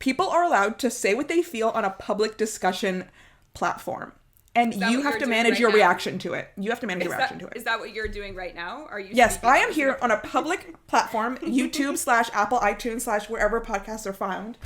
people are allowed to say what they feel on a public discussion platform. And you have to manage your reaction to it. You have to manage your reaction to it. Is that what you're doing right now? Are you? Yes, I am here on a public platform, YouTube / Apple iTunes / wherever podcasts are found.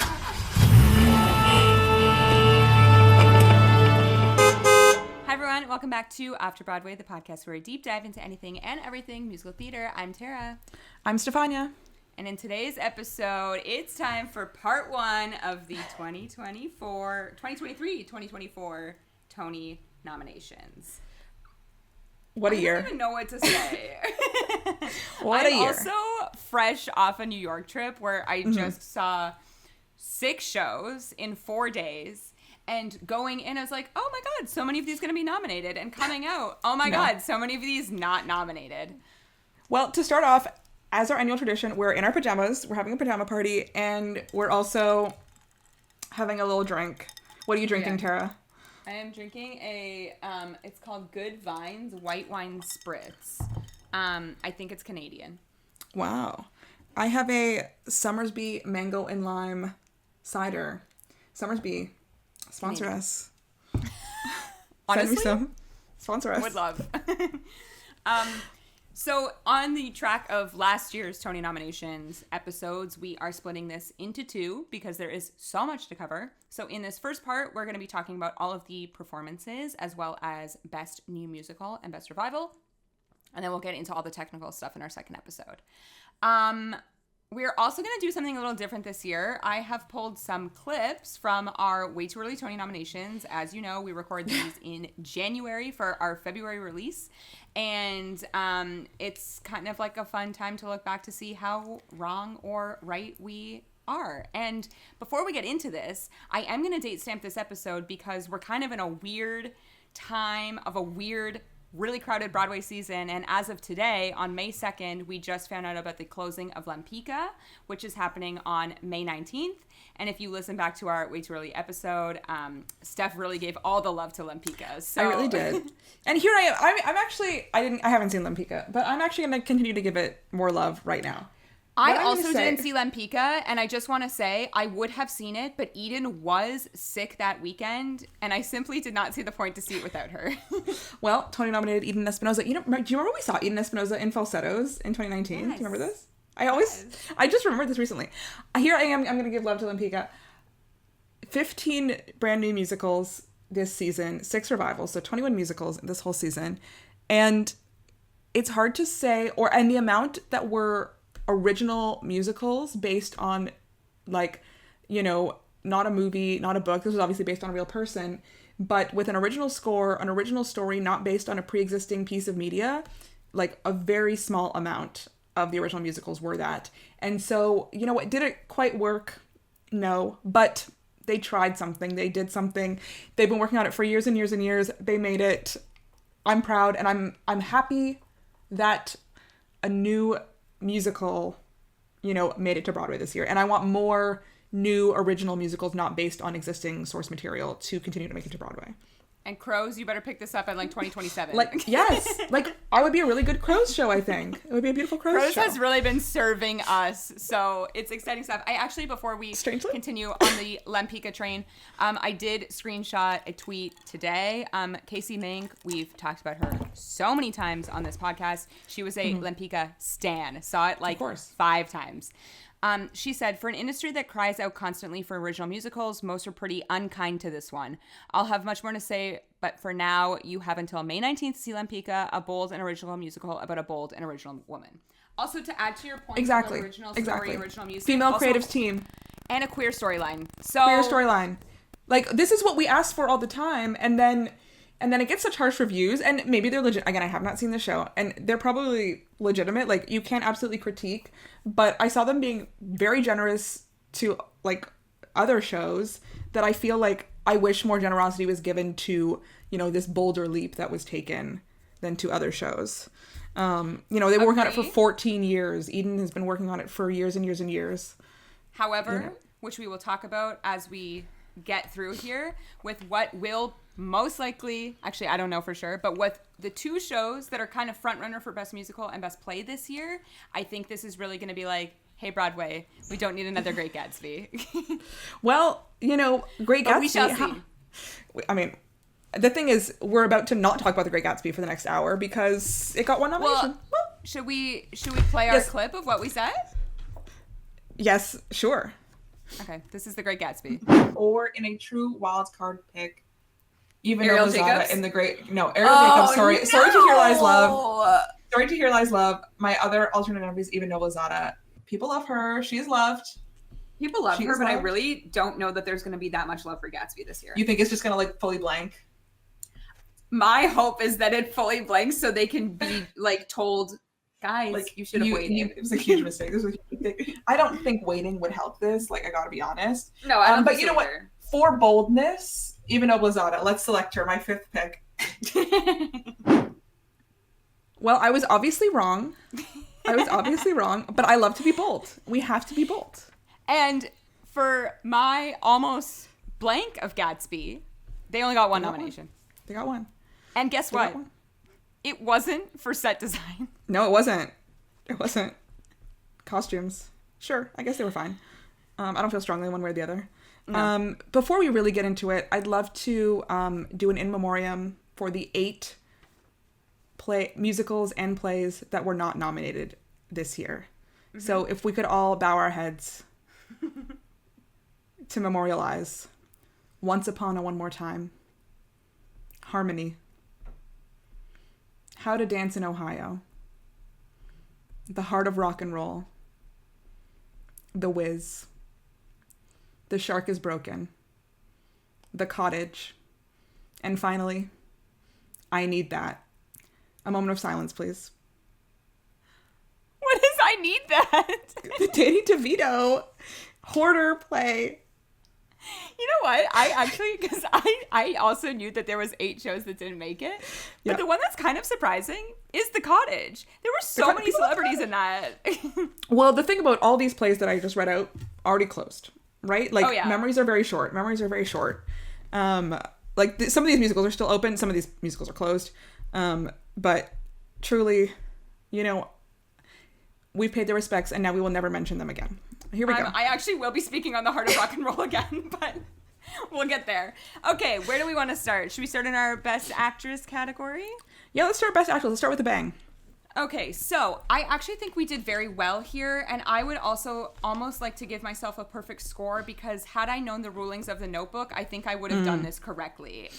Hi everyone, welcome back to After Broadway, the podcast where we deep dive into anything and everything musical theater. I'm Tara. I'm Stefania. And in today's episode, it's time for part one of the 2023-2024 Tony nominations. What a year. I don't even know what to say. What a year. I'm also fresh off a New York trip where I just saw 6 shows in 4 days. And going in, I was like, oh my God, so many of these going to be nominated. And coming out, oh my God, so many of these not nominated. Well, to start off, as our annual tradition, we're in our pajamas. We're having a pajama party. And we're also having a little drink. What are you drinking, Tara? I am drinking it's called Good Vines White Wine Spritz. I think it's Canadian. Wow. I have a Summersby Mango and Lime cider. Summersby, sponsor us. Honestly? Send me some. Sponsor us. Would love. So on the track of last year's Tony nominations episodes, we are splitting this into 2 because there is so much to cover. So in this first part, we're going to be talking about all of the performances as well as Best New Musical and Best Revival. And then we'll get into all the technical stuff in our second episode. We're also going to do something a little different this year. I have pulled some clips from our Way Too Early Tony nominations. As you know, we record these in January for our February release. And it's kind of like a fun time to look back to see how wrong or right we are. And before we get into this, I am going to date stamp this episode because we're kind of in a weird time of a weird really crowded Broadway season, and as of today, on May 2nd, we just found out about the closing of Lempicka, which is happening on May 19th. And if you listen back to our Way Too Early episode, Steph really gave all the love to Lempicka. So I really did. And here I am. I haven't seen Lempicka, but I'm actually going to continue to give it more love right now. I also didn't see Lempicka, and I just want to say I would have seen it, but Eden was sick that weekend, and I simply did not see the point to see it without her. Well, Tony nominated Eden Espinosa. Do you remember we saw Eden Espinosa in Falsettos in 2019? Yes. Do you remember this? I just remembered this recently. Here I am. I'm going to give love to Lempicka. 15 brand new musicals this season, 6 revivals, so 21 musicals this whole season, and it's hard to say, and the amount that were original musicals based on, like, you know, not a movie, not a book. This was obviously based on a real person, but with an original score, an original story, not based on a pre-existing piece of media. Like, a very small amount of the original musicals were that. And so, you know what, did it quite work? No, but they tried something. They did something. They've been working on it for years and years and years. They made it. I'm proud, and I'm happy that a new musical, you know, made it to Broadway this year. And I want more new original musicals not based on existing source material to continue to make it to Broadway. And Crows, you better pick this up in like 2027. Like, yes. Like, I would be a really good Crows show, I think. It would be a beautiful Crows show. Crows has really been serving us, so it's exciting stuff. I actually, before we continue on the Lempicka train, I did screenshot a tweet today. Casey Mink, we've talked about her so many times on this podcast. She was a Lempicka stan. Saw it like 5 times. She said, for an industry that cries out constantly for original musicals, most are pretty unkind to this one. I'll have much more to say, but for now, you have until May 19th to see Lempicka, a bold and original musical about a bold and original woman. Also, to add to your point, original story, original music. Female creatives team. And a queer storyline. So queer storyline. Like, this is what we ask for all the time, and then it gets such harsh reviews, and maybe they're legit. Again, I have not seen the show, and they're probably legitimate. Like, you can't absolutely critique, but I saw them being very generous to, like, other shows that I feel like I wish more generosity was given to, you know, this bolder leap that was taken than to other shows. You know, they were working on it for 14 years. Eden has been working on it for years and years and years. However, which we will talk about as we get through here, with what will most likely, actually I don't know for sure, but with the 2 shows that are kind of front runner for Best Musical and Best Play this year, I think this is really going to be like Hey, Broadway, we don't need another Great Gatsby. Well, Great Gatsby. We shall see. I mean, the thing is, we're about to not talk about the Great Gatsby for the next hour because it got one nomination. Well, should we play our clip of what we said? Yes, sure. Okay, this is the Great Gatsby. Or in a true wild card pick, even Ariel Lozada Jacobs? in the Great... No, Ariel Jacobs, sorry. No! Sorry to hear Lies Love. Sorry to hear Lies Love. My other alternative is even Lozada. People love her. She's loved. People love her, but I really don't know that there's going to be that much love for Gatsby this year. You think it's just going to fully blank? My hope is that it fully blanks so they can be told, guys, you should have waited. It was a huge mistake. This was a huge mistake. I don't think waiting would help this. I gotta be honest. No, I don't. But you know what? For boldness, even Lozada. Let's select her. My 5th pick. Well, I was obviously wrong. But I love to be bold. We have to be bold. And for my almost blank of Gatsby, they only got one nomination. They got one. And guess what? It wasn't for set design. No, it wasn't. Costumes. Sure, I guess they were fine. I don't feel strongly one way or the other. No. Before we really get into it, I'd love to do an in memoriam for the 8 musicals and plays that were not nominated this year. Mm-hmm. So if we could all bow our heads to memorialize Once Upon a One More Time, Harmony, How to Dance in Ohio, The Heart of Rock and Roll, The Wiz, The Shark is Broken, The Cottage, and finally, I Need That. A moment of silence, please. What is I Need That? The Danny DeVito Hoarder play. You know what? I actually, because I also knew that there was 8 shows that didn't make it. But Yep. the one that's kind of surprising is The Cottage. There were so many celebrities in that. Well, the thing about all these plays that I just read out, already closed, right? Memories are very short. Some of these musicals are still open. Some of these musicals are closed. But truly, we've paid their respects and now we will never mention them again. Here we go. I actually will be speaking on The Heart of Rock and Roll again, but we'll get there. Okay, where do we want to start? Should we start in our Best Actress category? Yeah, let's start Best Actress. Let's start with a bang. Okay, so I actually think we did very well here, and I would also almost like to give myself a perfect score because had I known the rulings of The Notebook, I think I would have done this correctly.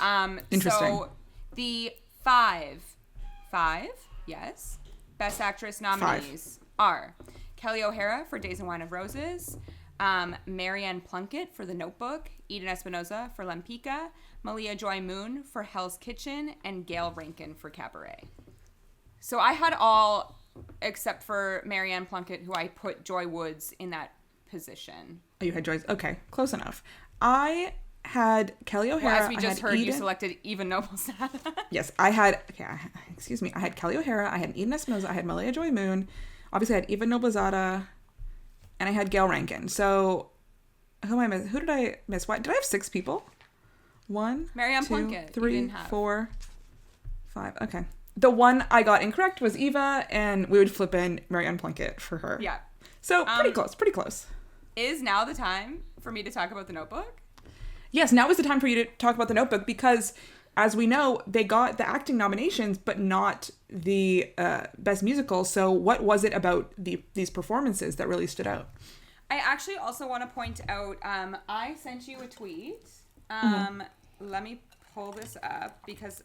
Interesting. So the five, yes, Best Actress nominees are Kelly O'Hara for Days and Wine of Roses, Marianne Plunkett for The Notebook, Eden Espinosa for Lempicka, Malia Joy Moon for Hell's Kitchen, and Gail Rankin for Cabaret. So I had all except for Marianne Plunkett, who I put Joy Woods in that position. Oh, you had Joyce. Okay, close enough. I had Kelly O'Hara. Well, as we just heard, you selected Eva Noblestad. Yes, I had Kelly O'Hara, I had Eden Espinosa, I had Malia Joy Moon, obviously I had Eva Noblezada, and I had Gail Rankin. So, who did I miss? Did I have 6 people? 1, Marianne 2, Plunkett. 3, 4, 5. Okay. The one I got incorrect was Eva, and we would flip in Marianne Plunkett for her. Yeah. So, pretty close. Is now the time for me to talk about The Notebook? Yes, now is the time for you to talk about The Notebook because, as we know, they got the acting nominations, but not the Best Musical. So what was it about these performances that really stood out? I actually also want to point out, I sent you a tweet. Let me pull this up because,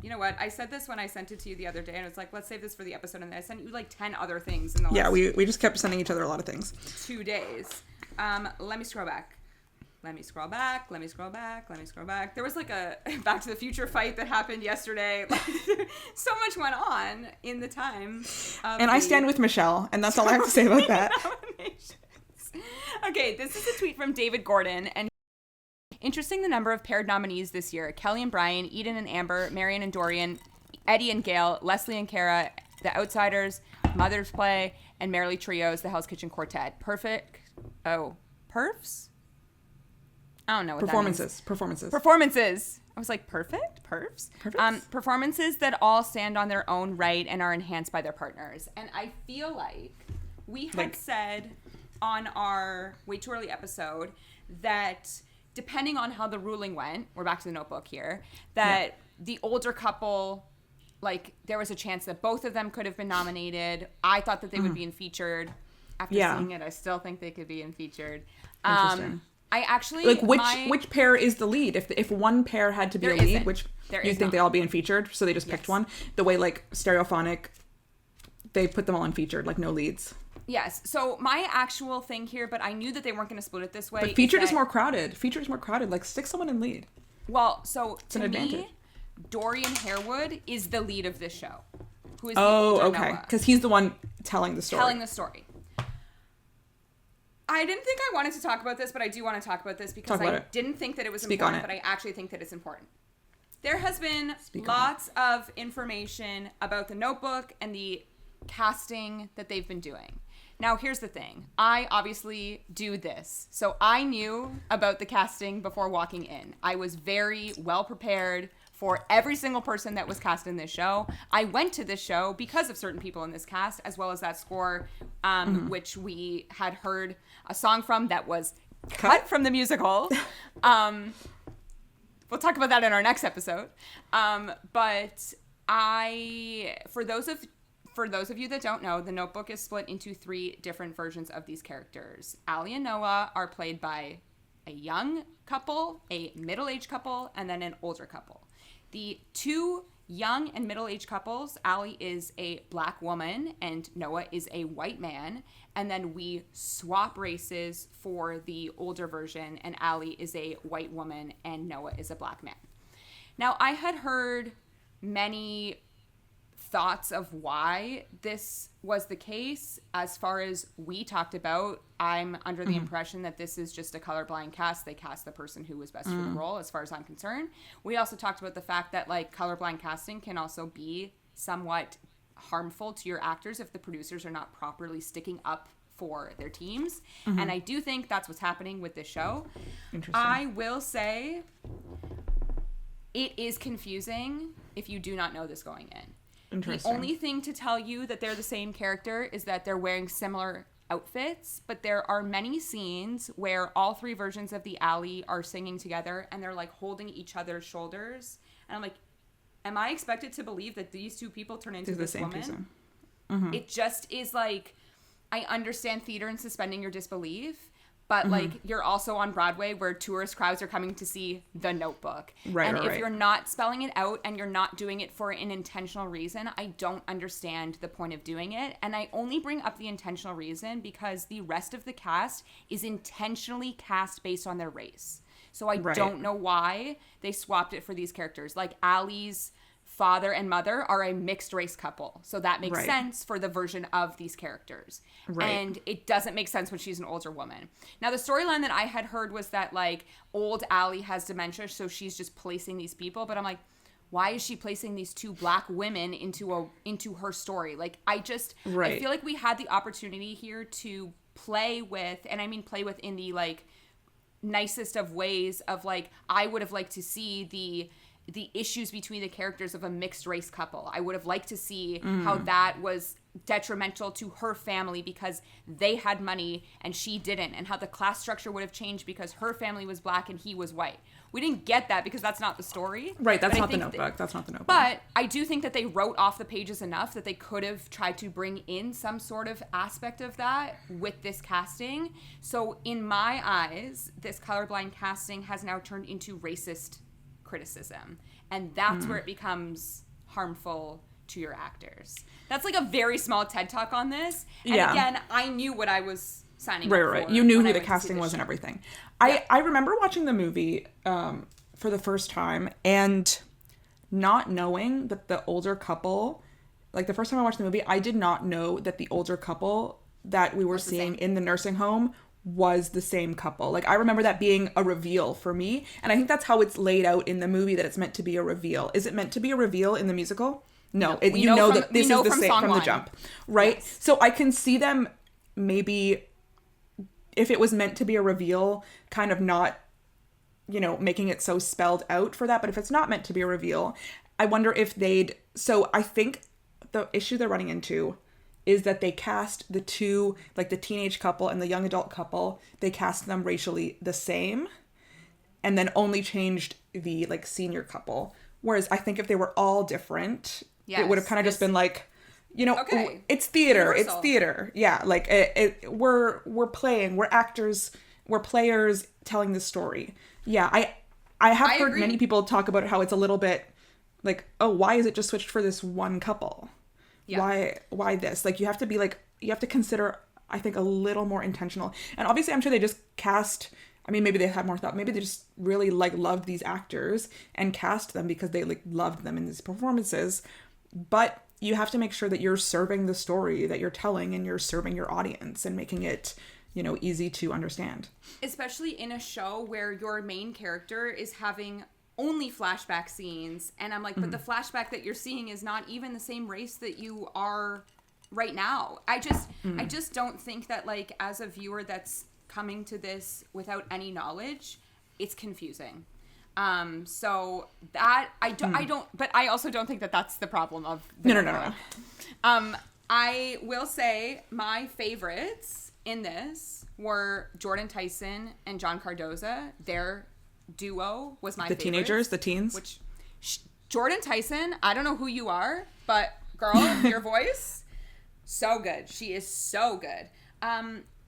you know what? I said this when I sent it to you the other day, and it's like, let's save this for the episode. And then I sent you 10 other things in the last we just kept sending each other a lot of things. 2 days. Let me scroll back. Let me scroll back. There was a Back to the Future fight that happened yesterday. So much went on in the time. And I stand with Michelle, and that's all I have to say about that. Okay, this is a tweet from David Gordon, and interesting the number of paired nominees this year. Kelly and Brian, Eden and Amber, Marion and Dorian, Eddie and Gail, Leslie and Kara, The Outsiders, Mother's Play, and Merrily Trios, The Hell's Kitchen Quartet. Perfs? I don't know what Performances. I was like, perfect? Perfs? Performances that all stand on their own right and are enhanced by their partners. And I feel like we had said on our Way Too Early episode that depending on how the ruling went, we're back to the Notebook here, that the older couple, like, there was a chance that both of them could have been nominated. I thought that they would be in featured. After seeing it, I still think they could be in featured. Interesting. I actually... Like, which pair is the lead? If one pair had to be a lead, which you think they all be in featured, so they just picked one? The way, like, Stereophonic, they put them all in featured, like, no leads. Yes. So my actual thing here, but I knew that they weren't going to split it this way. But featured is more crowded. Featured is more crowded. Like, stick someone in lead. Well, so it's an advantage. Dorian Harewood is the lead of this show. Who is okay. Because he's the one telling the story. I didn't think I wanted to talk about this, but I do want to talk about this because I didn't think that it was important, but I actually think that it's important. There has been lots of information about the Notebook and the casting that they've been doing. Now, here's the thing. I obviously do this. So I knew about the casting before walking in. I was very well prepared for every single person that was cast in this show. I went to this show because of certain people in this cast, as well as that score, which we had heard a song from that was cut from the musical. We'll talk about that in our next episode. But for those of you that don't know, the Notebook is split into 3 different versions of these characters. Allie and Noah are played by a young couple, a middle-aged couple, and then an older couple. The 2 young and middle-aged couples, Allie is a black woman and Noah is a white man. And then we swap races for the older version, and Allie is a white woman and Noah is a black man. Now, I had heard many thoughts of why this was the case. As far as we talked about, I'm under the impression that this is just a colorblind cast. They cast the person who was best for the role, as far as I'm concerned. We also talked about the fact that, like, colorblind casting can also be somewhat harmful to your actors if the producers are not properly sticking up for their teams. And I do think that's what's happening with this show. Interesting. I will say it is confusing if you do not know this going in. The only thing to tell you that they're the same character is that they're wearing similar outfits, but there are many scenes where all 3 versions of the Allie are singing together and they're, like, holding each other's shoulders. And I'm like, am I expected to believe that these 2 people turn into this woman? It just is like, I understand theater and suspending your disbelief, but like, you're also on Broadway where tourist crowds are coming to see the Notebook. If you're not spelling it out and you're not doing it for an intentional reason, I don't understand the point of doing it. And I only bring up the intentional reason because the rest of the cast is intentionally cast based on their race. So I don't know why they swapped it for these characters. Like, Allie's father and mother are a mixed race couple. So that makes sense for the version of these characters. And it doesn't make sense when she's an older woman. Now, the storyline that I had heard was that, like, old Allie has dementia, so she's just placing these people. But I'm like, why is she placing these 2 black women into her story? Like, I feel like we had the opportunity here to play with, and I mean play with in the, like, nicest of ways of, like, I would have liked to see the issues between the characters of a mixed race couple. I would have liked to see how that was detrimental to her family because they had money and she didn't, and how the class structure would have changed because her family was black and he was white. We didn't get that because that's not the story. That's not the Notebook. That's not the Notebook. But I do think that they wrote off the pages enough that they could have tried to bring in some sort of aspect of that with this casting. So in my eyes, this colorblind casting has now turned into racist criticism, and that's where it becomes harmful to your actors. That's like a very small TED talk on this, and again, I knew what I was signing up for. You knew who the casting was and everything. I remember watching the movie for the first time and not knowing that the older couple, like, the first time I watched the movie, I did not know that the older couple that we were seeing in the nursing home was the same couple. Like, I remember that being a reveal for me, and I think that's how it's laid out in the movie, that it's meant to be a reveal. Is it meant to be a reveal in the musical? No, that this is the same from the jump, right? Yes. So I can see them maybe, if it was meant to be a reveal, kind of not, making it so spelled out for that. But if it's not meant to be a reveal, I wonder if so I think the issue they're running into is that they cast the two, like the teenage couple and the young adult couple, they cast them racially the same, and then only changed the like senior couple. Whereas I think if they were all different, it would have kind of just been like, you know, okay, it's theater. Universal. It's theater. Yeah, like we're playing. We're actors. We're players telling the story. Yeah, I have heard agree. many people talk about how it's a little bit like, oh, why is it just switched for this one couple? Yeah. Why this? Like, you have to consider, I think, a little more intentional. And obviously, I'm sure they just cast, I mean, maybe they had more thought. Maybe they just really, like, loved these actors and cast them because they, like, loved them in these performances. But you have to make sure that you're serving the story that you're telling and you're serving your audience and making it, you know, easy to understand. Especially in a show where your main character is having only flashback scenes, and I'm like, but the flashback that you're seeing is not even the same race that you are right now. I just don't think that, like, as a viewer that's coming to this without any knowledge, it's confusing. So that I don't, but I also don't think that that's the problem of the No. I will say my favorites in this were Jordan Tyson and John Cardoza. Their duo was my favorite. The teenagers, the teens. Which Jordan Tyson, I don't know who you are, but girl, your voice, so good. She is so good.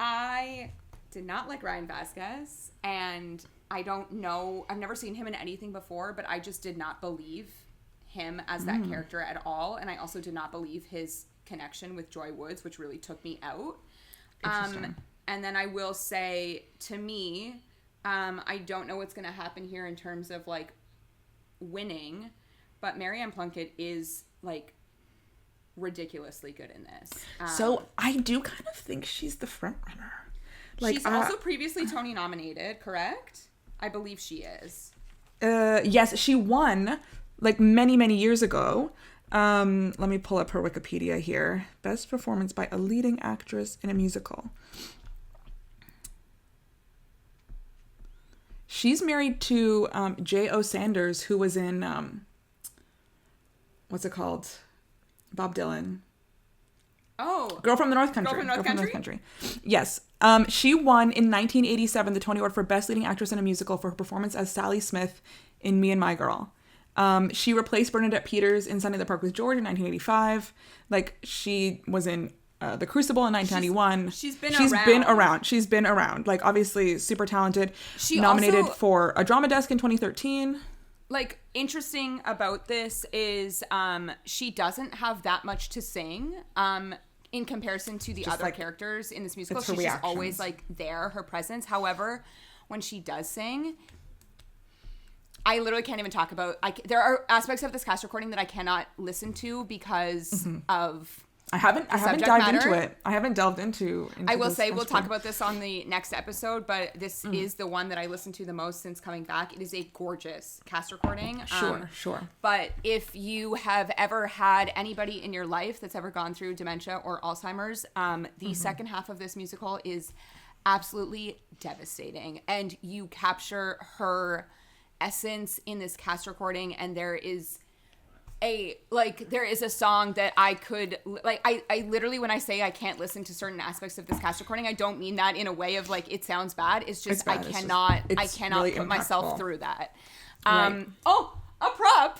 I did not like Ryan Vasquez, and I don't know, I've never seen him in anything before, but I just did not believe him as that character at all, and I also did not believe his connection with Joy Woods, which really took me out. And then I will say, to me, I don't know what's going to happen here in terms of, like, winning, but Marianne Plunkett is, like, ridiculously good in this. So I do kind of think she's the front runner. Like, she's also previously Tony nominated, correct? I believe she is. Yes, she won, like, many, many years ago. Let me pull up her Wikipedia here. Best performance by a leading actress in a musical. She's married to J.O. Sanders, who was in, what's it called? Bob Dylan. Oh. Girl from the North Country. Girl from North Country? Yes. She won in 1987 the Tony Award for Best Leading Actress in a Musical for her performance as Sally Smith in Me and My Girl. She replaced Bernadette Peters in Sunday in the Park with George in 1985. Like, she was in The Crucible in 1991. She's been around. Like, obviously super talented. She nominated also, for a Drama Desk in 2013. Like, interesting about this is she doesn't have that much to sing in comparison to the just other like, characters in this musical. She's just always, like, there, her presence. However, when she does sing, I literally can't even talk about... there are aspects of this cast recording that I cannot listen to because of... I haven't dived into it. I haven't delved into I will say we'll talk about this on the next episode, but this is the one that I listened to the most since coming back. It is a gorgeous cast recording. Sure. But if you have ever had anybody in your life that's ever gone through dementia or Alzheimer's, the second half of this musical is absolutely devastating. And you capture her essence in this cast recording, and there is a song that I could, like, I literally, when I say I can't listen to certain aspects of this cast recording, I don't mean that in a way of, like, it sounds bad. It's just, I cannot really put myself through that. Right. Oh, a prop.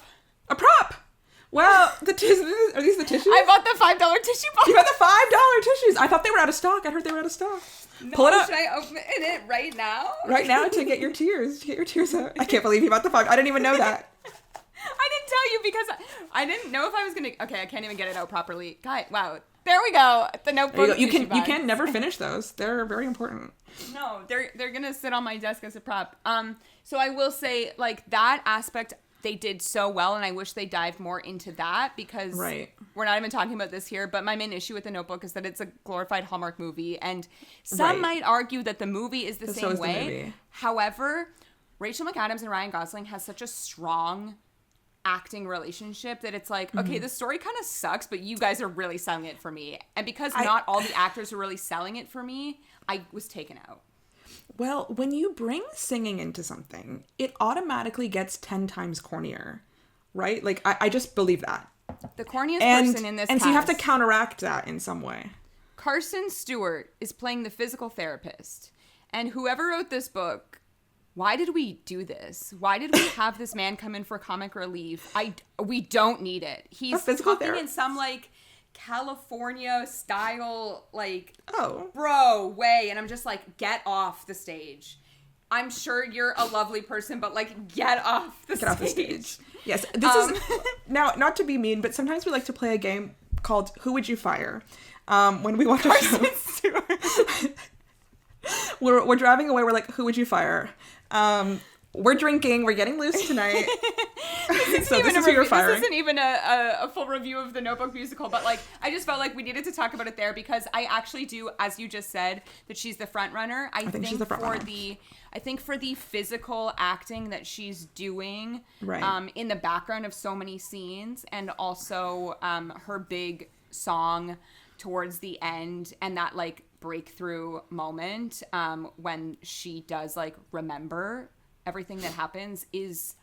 Well, are these the tissues? I bought the $5 tissue box. You got the $5 tissues. I thought they were out of stock. I heard they were out of stock. No, pull it up. Should I open it right now? Right now to get your tears. Out. I can't believe you bought the $5. I didn't even know that. I didn't tell you because I didn't know if I was gonna. Okay, I can't even get it out properly. God, wow. There we go. The notebook. You can never finish those. They're very important. No, they're gonna sit on my desk as a prop. So I will say, like, that aspect they did so well, and I wish they dived more into that because we're not even talking about this here. But my main issue with The Notebook is that it's a glorified Hallmark movie, and some might argue that the movie is the same way. However, Rachel McAdams and Ryan Gosling has such a strong acting relationship that it's like, okay, the story kind of sucks, but you guys are really selling it for me. And because not all the actors are really selling it for me, I was taken out. Well, when you bring singing into something, it automatically gets 10 times cornier, right? Like, I just believe that. The corniest person in this And cast. so you have to counteract that in some way. Carson Stewart is playing the physical therapist. And whoever wrote this book, why did we do this? Why did we have this man come in for comic relief? We don't need it. He's talking in some, like, California style, like, bro way. And I'm just like, get off the stage. I'm sure you're a lovely person, but, like, get off the stage. Yes, this is, now, not to be mean, but sometimes we like to play a game called Who Would You Fire? When we watch a show. We're driving away, we're like, who would you fire? We're drinking, we're getting loose tonight. This isn't even a full review of the Notebook musical, but, like, I just felt like we needed to talk about it there because I actually do, as you just said, that she's the front runner. I think she's the front runner. I think for the physical acting that she's doing in the background of so many scenes, and also her big song towards the end and that, like, breakthrough moment when she does, like, remember everything that happens is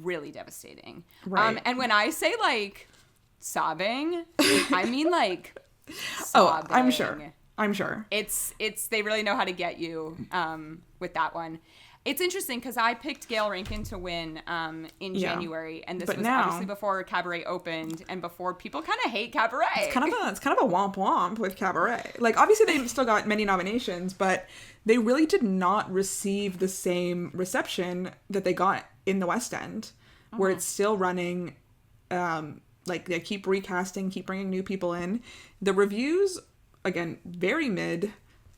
really devastating. And when I say, like, sobbing, I mean, like, sobbing. Oh, I'm sure. It's they really know how to get you with that one. It's interesting because I picked Gail Rankin to win in January, and this was obviously before Cabaret opened and before people kind of hate Cabaret. It's kind of a womp womp with Cabaret. Like, obviously they still got many nominations, but they really did not receive the same reception that they got in the West End, where it's still running. Like, they keep recasting, keep bringing new people in. The reviews, again, very mid.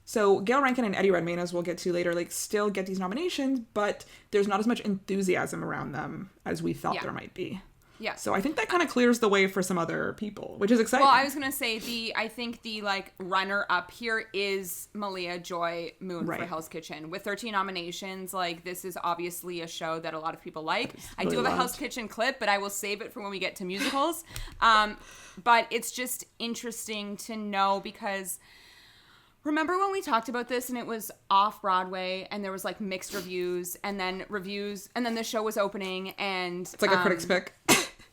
So Gail Rankin and Eddie Redmayne, as we'll get to later, like, still get these nominations, but there's not as much enthusiasm around them as we thought there might be. Yeah. So I think that kind of clears the way for some other people, which is exciting. Well, I was going to say I think the, like, runner up here is Malia Joy Moon for Hell's Kitchen. With 13 nominations, like, this is obviously a show that a lot of people like. I do have a Hell's Kitchen clip, but I will save it for when we get to musicals. But it's just interesting to know because remember when we talked about this and it was off Broadway and there was, like, mixed reviews and then the show was opening and it's like a critic's pick.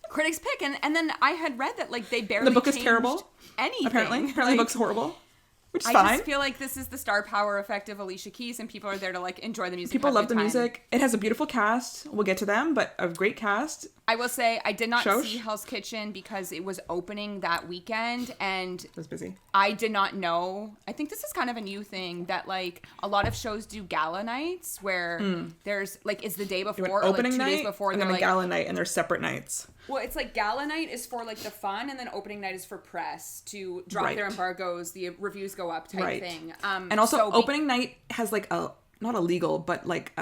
Critics pick, and then I had read that, like, they barely the book is terrible. Anything. Apparently, like, the book's horrible. Which is I fine. just feel like this is the star power effect of Alicia Keys, and people are there to, like, enjoy the music. People love the music. It has a beautiful cast. We'll get to them, but a great cast. I will say I did not see Hell's Kitchen because it was opening that weekend, and it was busy. I did not know. I think this is kind of a new thing that, like, a lot of shows do gala nights where there's, like, it's the day before or, opening like, 2 night, days before. And then a gala night, and they're separate nights. Well, it's like gala night is for, like, the fun, and then opening night is for press to drop their embargoes, the reviews go up type thing. And also, opening night has, like, not a legal, but, like,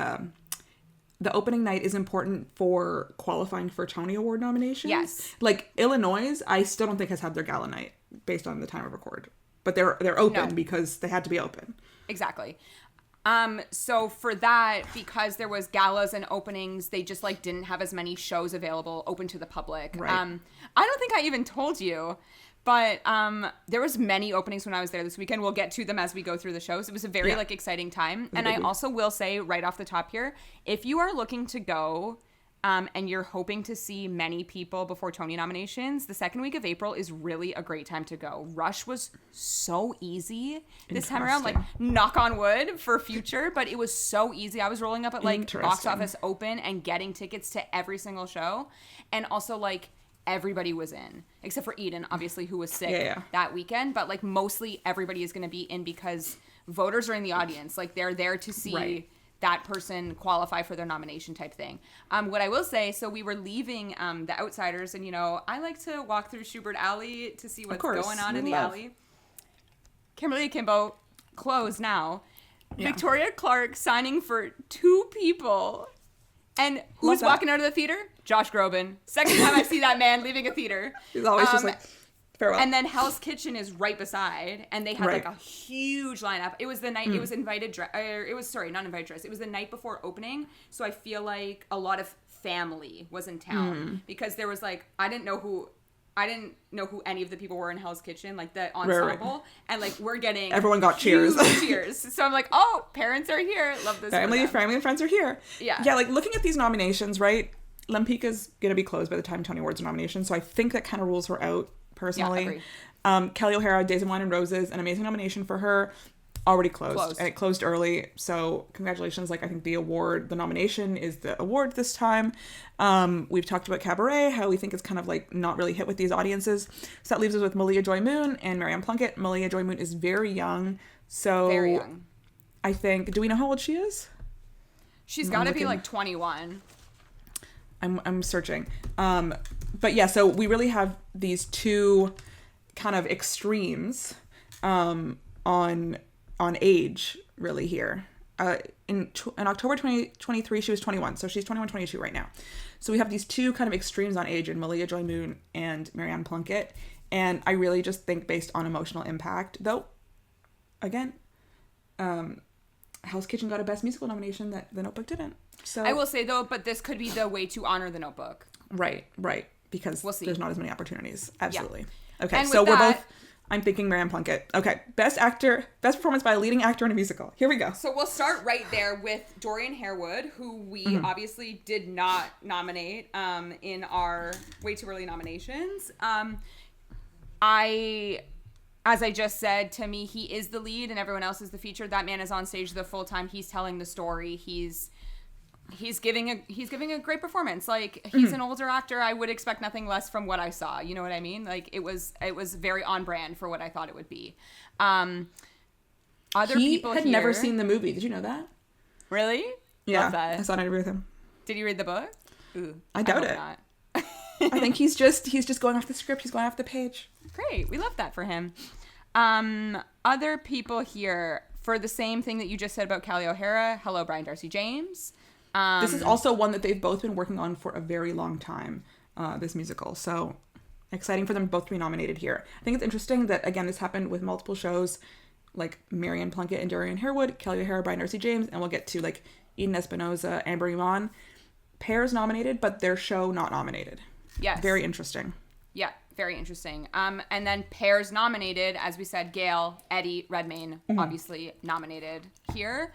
the opening night is important for qualifying for Tony Award nominations. Yes. Like, Illinois, I still don't think has had their gala night based on the time of record. But they're open because they had to be open. Exactly. So for that, because there was galas and openings, they just, like, didn't have as many shows available open to the public. Right. I don't think I even told you, but there was many openings when I was there this weekend. We'll get to them as we go through the shows. It was a very like exciting time. And I also will say right off the top here, if you are looking to go and you're hoping to see many people before Tony nominations, the second week of April is really a great time to go. Rush was so easy this time around, like, knock on wood for future, but it was so easy. I was rolling up at, like, Box Office Open and getting tickets to every single show. And also, like, everybody was in, except for Eden, obviously, who was sick that weekend. But, like, mostly everybody is going to be in because voters are in the audience. Like, they're there to see that person qualify for their nomination type thing. What I will say, so we were leaving The Outsiders, and, you know, I like to walk through Schubert Alley to see what's going on in the alley. Kimberly Akimbo, closed now. Yeah. Victoria Clark signing for 2 people. And who's walking out of the theater? Josh Groban. Second time I see that man leaving a theater. He's always just like, farewell. And then Hell's Kitchen is right beside, and they had like a huge lineup. It was the night, it was invited dress, it was, sorry, not invited dress. It was the night before opening, so I feel like a lot of family was in town because there was, like, I didn't know who any of the people were in Hell's Kitchen, like the ensemble, and, like, we're getting everyone got cheers. So I'm like, oh, parents are here. Love this. Family and friends are here. Yeah. Like, looking at these nominations, right? Lempicka's going to be closed by the time Tony Awards are nomination, so I think that kind of rules her out, personally. agree. Kelly O'Hara, Days of Wine and Roses, an amazing nomination for her, already closed. And it closed early, so congratulations. Like, I think the nomination is the award this time. We've talked about Cabaret, how we think it's kind of like not really hit with these audiences. So that leaves us with Malia Joy Moon and Marianne Plunkett. Malia Joy Moon is very young, so very young. I think, do we know how old she is? She's got to be like 21. I'm searching. But yeah, so we really have these two kind of extremes on age really here. In October 2023, she was 21, so she's 21, 22 right now. So we have these two kind of extremes on age in Malia Joy Moon and Marianne Plunkett, and I really just think based on emotional impact, though, again, Hell's Kitchen got a Best Musical nomination that The Notebook didn't. So I will say, though, but this could be the way to honor The Notebook. Right, because we'll see. There's not as many opportunities. Absolutely. Yeah. Okay, so we're both... I'm thinking Marianne Plunkett. Okay, Best Performance by a Leading Actor in a Musical. Here we go. So we'll start right there with Dorian Harewood, who we obviously did not nominate in our way too early nominations. As I just said, to me, he is the lead and everyone else is the feature. That man is on stage the full time. He's telling the story. He's giving a great performance. Like, he's an older actor. I would expect nothing less from what I saw. You know what I mean? Like, it was very on brand for what I thought it would be. He had never seen the movie. Did you know that? Really? Yeah. Love that. I saw an interview with him. Did you read the book? Ooh, I doubt it. Not. I think he's just going off the script. He's going off the page. Great. We love that for him. Other people here, for the same thing that you just said about Kelly O'Hara, hello, Brian Darcy James. This is also one that they've both been working on for a very long time, this musical. So exciting for them both to be nominated here. I think it's interesting that, again, this happened with multiple shows like Marianne Plunkett and Dorian Harewood, Kelly O'Hara, Brian Darcy James, and we'll get to like Eden Espinosa, Amber Iman. Pairs nominated, but their show not nominated. Yes. Very interesting. Yeah, very interesting. And then pairs nominated, as we said, Gail, Eddie, Redmayne, obviously nominated here.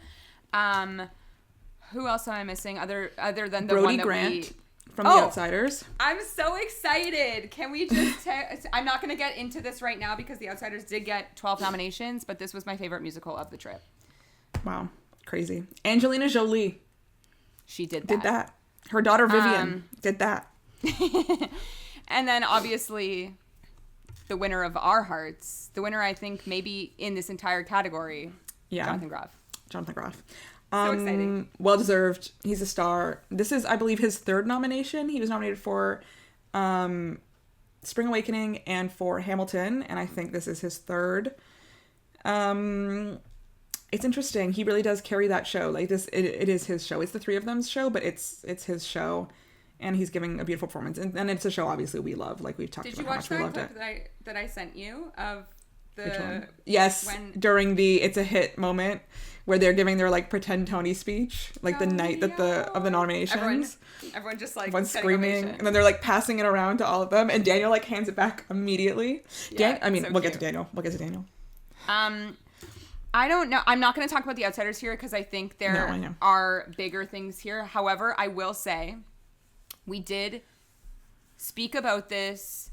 Who else am I missing other than the Brody one that Grant from The Outsiders. I'm so excited. Can we just I'm not going to get into this right now because The Outsiders did get 12 nominations, but this was my favorite musical of the trip. Wow. Crazy. Angelina Jolie. She did that. Her daughter Vivian did that. And then obviously the winner of our hearts, the winner I think maybe in this entire category, Jonathan Groff. So exciting. Well deserved. He's a star. This is, I believe, his third nomination. He was nominated for Spring Awakening and for Hamilton, and I think this is his third. It's interesting. He really does carry that show. Like this, it is his show. It's the three of them's show, but it's his show, and he's giving a beautiful performance. And it's a show obviously we love. Like we've talked about how much we loved it. Did you watch that I sent you of the? Which one? Yes, during the It's a Hit moment where they're giving their like pretend Tony speech, like the night of the nominations. Everyone just like everyone's screaming, and then they're like passing it around to all of them, and Daniel like hands it back immediately. Yeah, we'll get to Daniel. I don't know. I'm not going to talk about The Outsiders here because I think there are bigger things here. However, I will say we did speak about this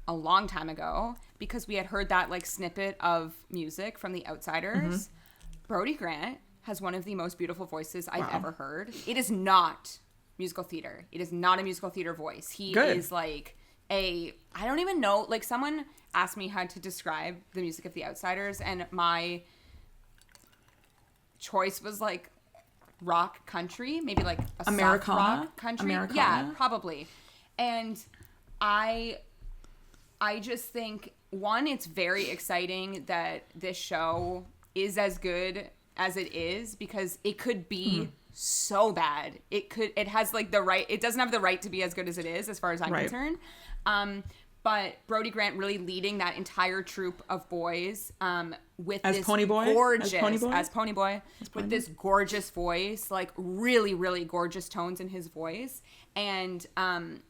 a long time ago because we had heard that like snippet of music from The Outsiders. Brody Grant has one of the most beautiful voices I've ever heard. It is not musical theater. It is not a musical theater voice. He is like I don't even know. Like someone asked me how to describe the music of The Outsiders, and my choice was like rock country, maybe like a soft rock country. Americana? Yeah, probably. And I just think, one, it's very exciting that this show is as good as it is because it could be so bad. It has like it doesn't have the right to be as good as it is as far as I'm concerned. But Brody Grant really leading that entire troupe of boys with as this Ponyboy? gorgeous As Ponyboy with this gorgeous voice, like really, really gorgeous tones in his voice. And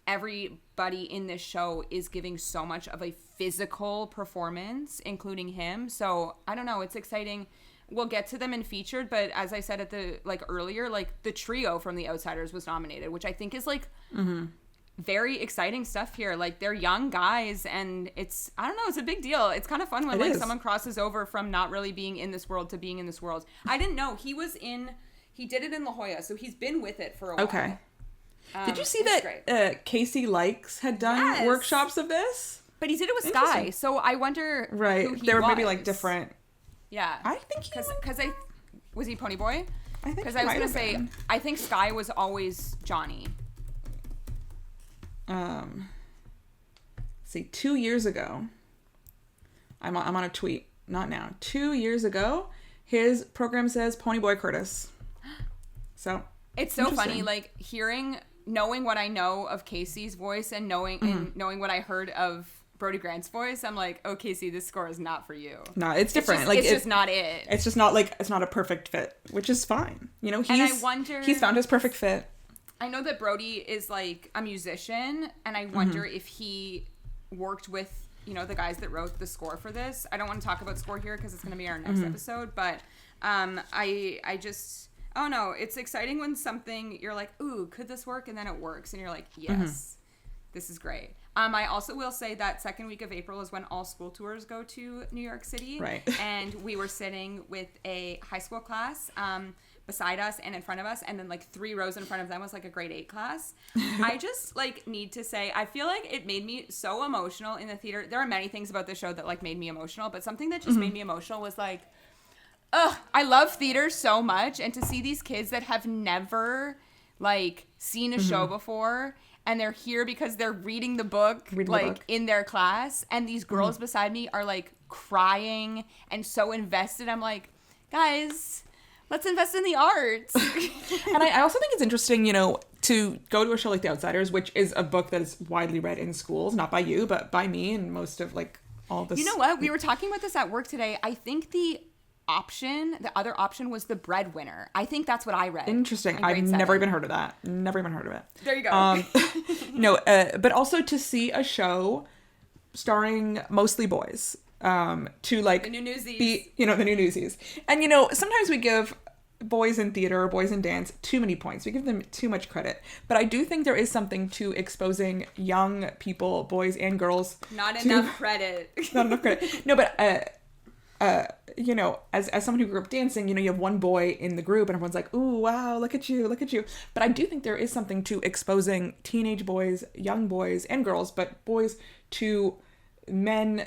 everybody in this show is giving so much of a physical performance, including him. So I don't know, it's exciting. we'll get to them in featured, but as I said at the earlier, the trio from The Outsiders was nominated, which I think is very exciting stuff here. Like, they're young guys, and it's a big deal. It's kind of fun when someone crosses over from not really being in this world to being in this world. I didn't know he did it in La Jolla, so he's been with it for a while. Okay. Did you see that Casey Likes had done workshops of this? But he did it with Sky, so I wonder who he they were was. maybe different. Yeah. I think he was he Pony Boy? I think because I was gonna say I think Sky was always Johnny. See, 2 years ago, I'm on a tweet, not now. 2 years ago, his program says Pony Boy Curtis. So it's so funny, knowing what I know of Casey's voice and knowing what I heard of Brody Grant's voice, I'm like, oh, Casey, this score is not for you. No, it's different. It's just not it. It's just not it's not a perfect fit, which is fine. He's found his perfect fit. I know that Brody is a musician, and I wonder if he worked with the guys that wrote the score for this. I don't want to talk about score here because it's going to be our next episode, but I just. Oh no, it's exciting when something you're like, ooh, could this work? And then it works. And you're like, yes, this is great. I also will say that second week of April is when all school tours go to New York City. Right. And we were sitting with a high school class beside us and in front of us. And then 3 rows in front of them was a grade 8 class. I just need to say, I feel like it made me so emotional in the theater. There are many things about the show that made me emotional. But something that just made me emotional was ugh, I love theater so much, and to see these kids that have never seen a show before, and they're here because they're reading the book in their class, and these girls beside me are crying and so invested. I'm like, guys, let's invest in the arts. And I also think it's interesting, to go to a show like The Outsiders, which is a book that is widely read in schools, not by you, but by me and most of all this. You know what? We were talking about this at work today. I think the other option was The Breadwinner. I think that's what I read. Interesting. I've never even heard of that. Never even heard of it. There you go. No, but also to see a show starring mostly boys, to the new Newsies. Be, the new Newsies. And sometimes we give boys in theater or boys in dance too many points. We give them too much credit. But I do think there is something to exposing young people, boys and girls. Not enough credit. Not enough credit. No, but as someone who grew up dancing, you have one boy in the group and everyone's like, ooh, wow, look at you. But I do think there is something to exposing teenage boys, young boys and girls, but boys to men,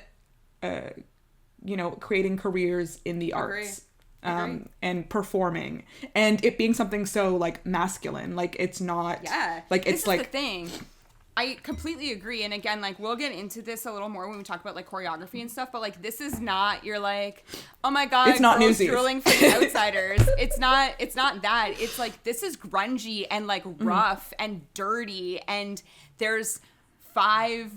creating careers in the arts. And performing, and it being something so masculine, it's not. Yeah, it's this is the thing. I completely agree, and again, we'll get into this a little more when we talk about choreography and stuff. But this is not you're oh my god, it's not Newsies drooling for The Outsiders. It's not that. It's this is grungy and rough and dirty, and there's 5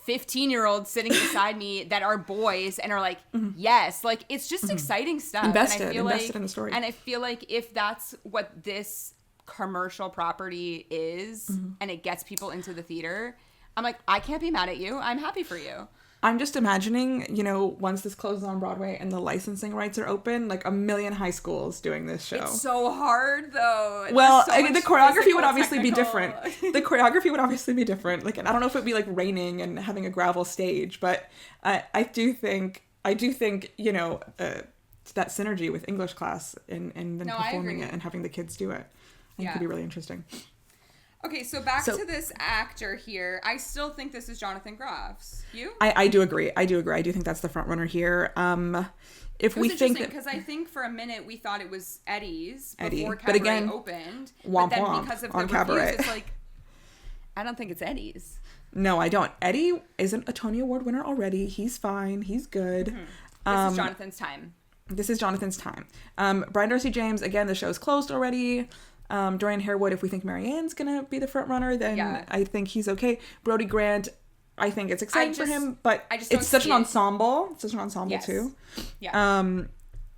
15-year-olds sitting beside me that are boys and are yes, it's just exciting stuff. Invested in the story. And I feel if that's what this commercial property is and it gets people into the theater, I'm I can't be mad at you. I'm happy for you. I'm just imagining, once this closes on Broadway and the licensing rights are open, a million high schools doing this show. It's so hard, though. Well, the choreography would obviously be different. The choreography would obviously be different. And I don't know if it would be raining and having a gravel stage, but I do think, that synergy with English class and then performing it and having the kids do it, I think could be really interesting. Okay, so back to this actor here. I still think this is Jonathan Groff's. You? I do agree. I do think that's the front runner here. If we think that, because I think for a minute we thought it was Eddie's before Cabaret but again, opened. Womp but then womp because of on the Cabaret. reviews, it's I don't think it's Eddie's. No, I don't. Eddie isn't a Tony Award winner already. He's fine. He's good. This is Jonathan's time. This is Jonathan's time. Brian Darcy James, again, the show's closed already. Dorian Harewood, if we think Marianne's gonna be the front runner, then I think he's okay. Brody Grant, I think it's exciting for him, but it's such an ensemble. It's such an ensemble too. Yeah.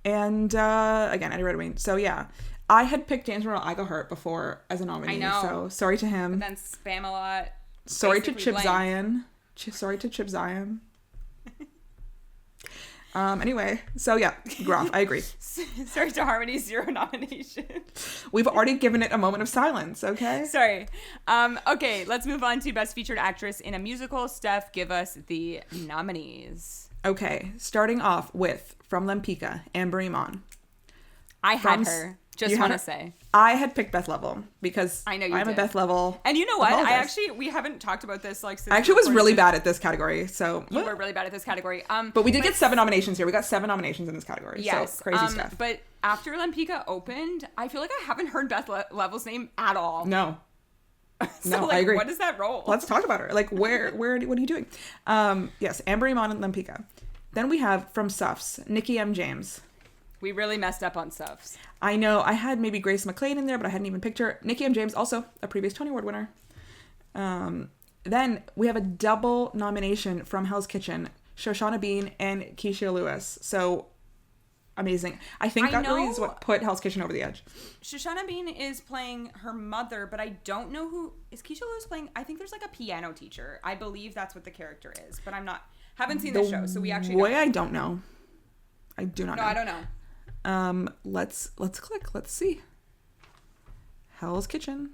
And again, Eddie Redmayne. So yeah, I had picked Daniel Iglehart before as a nominee. I know. So sorry to him. But then Spam-A-Lot. Sorry to Chip Zion. Sorry to Chip Zion. Anyway, so yeah, Groff, I agree. Sorry to Harmony, 0 nomination. We've already given it a moment of silence, okay? Sorry. Okay, let's move on to Best Featured Actress in a Musical. Steph, give us the nominees. Okay, starting off with, from Lempicka, Amber Iman. I had her. Just want to say. I had picked Beth Level because I know you I'm did. a Beth Level. And you know what? We haven't talked about this like since I actually was really bad at this category, so. You were really bad at this category. But we did get 7 nominations here. We got 7 nominations in this category. Yes. So crazy stuff. But after Lempicka opened, I feel like I haven't heard Beth Level's name at all. No. So, no, like, I agree. What is that role? Let's talk about her. Like, what are you doing? Yes, Amber Iman and Lempicka. Then we have from Suffs, Nikki M. James. We really messed up on Suffs. I know. I had maybe Grace McLean in there, but I hadn't even picked her. Nikki M. James, also a previous Tony Award winner. Then we have a double nomination from Hell's Kitchen, Shoshana Bean and Keisha Lewis. So amazing. I think that really is what put Hell's Kitchen over the edge. Shoshana Bean is playing her mother, but I don't know who is Keisha Lewis playing. I think there's like a piano teacher. I believe that's what the character is, but haven't seen the show, so we actually don't know. I don't know. I do not know. No, I don't know. Let's click. Let's see. Hell's Kitchen.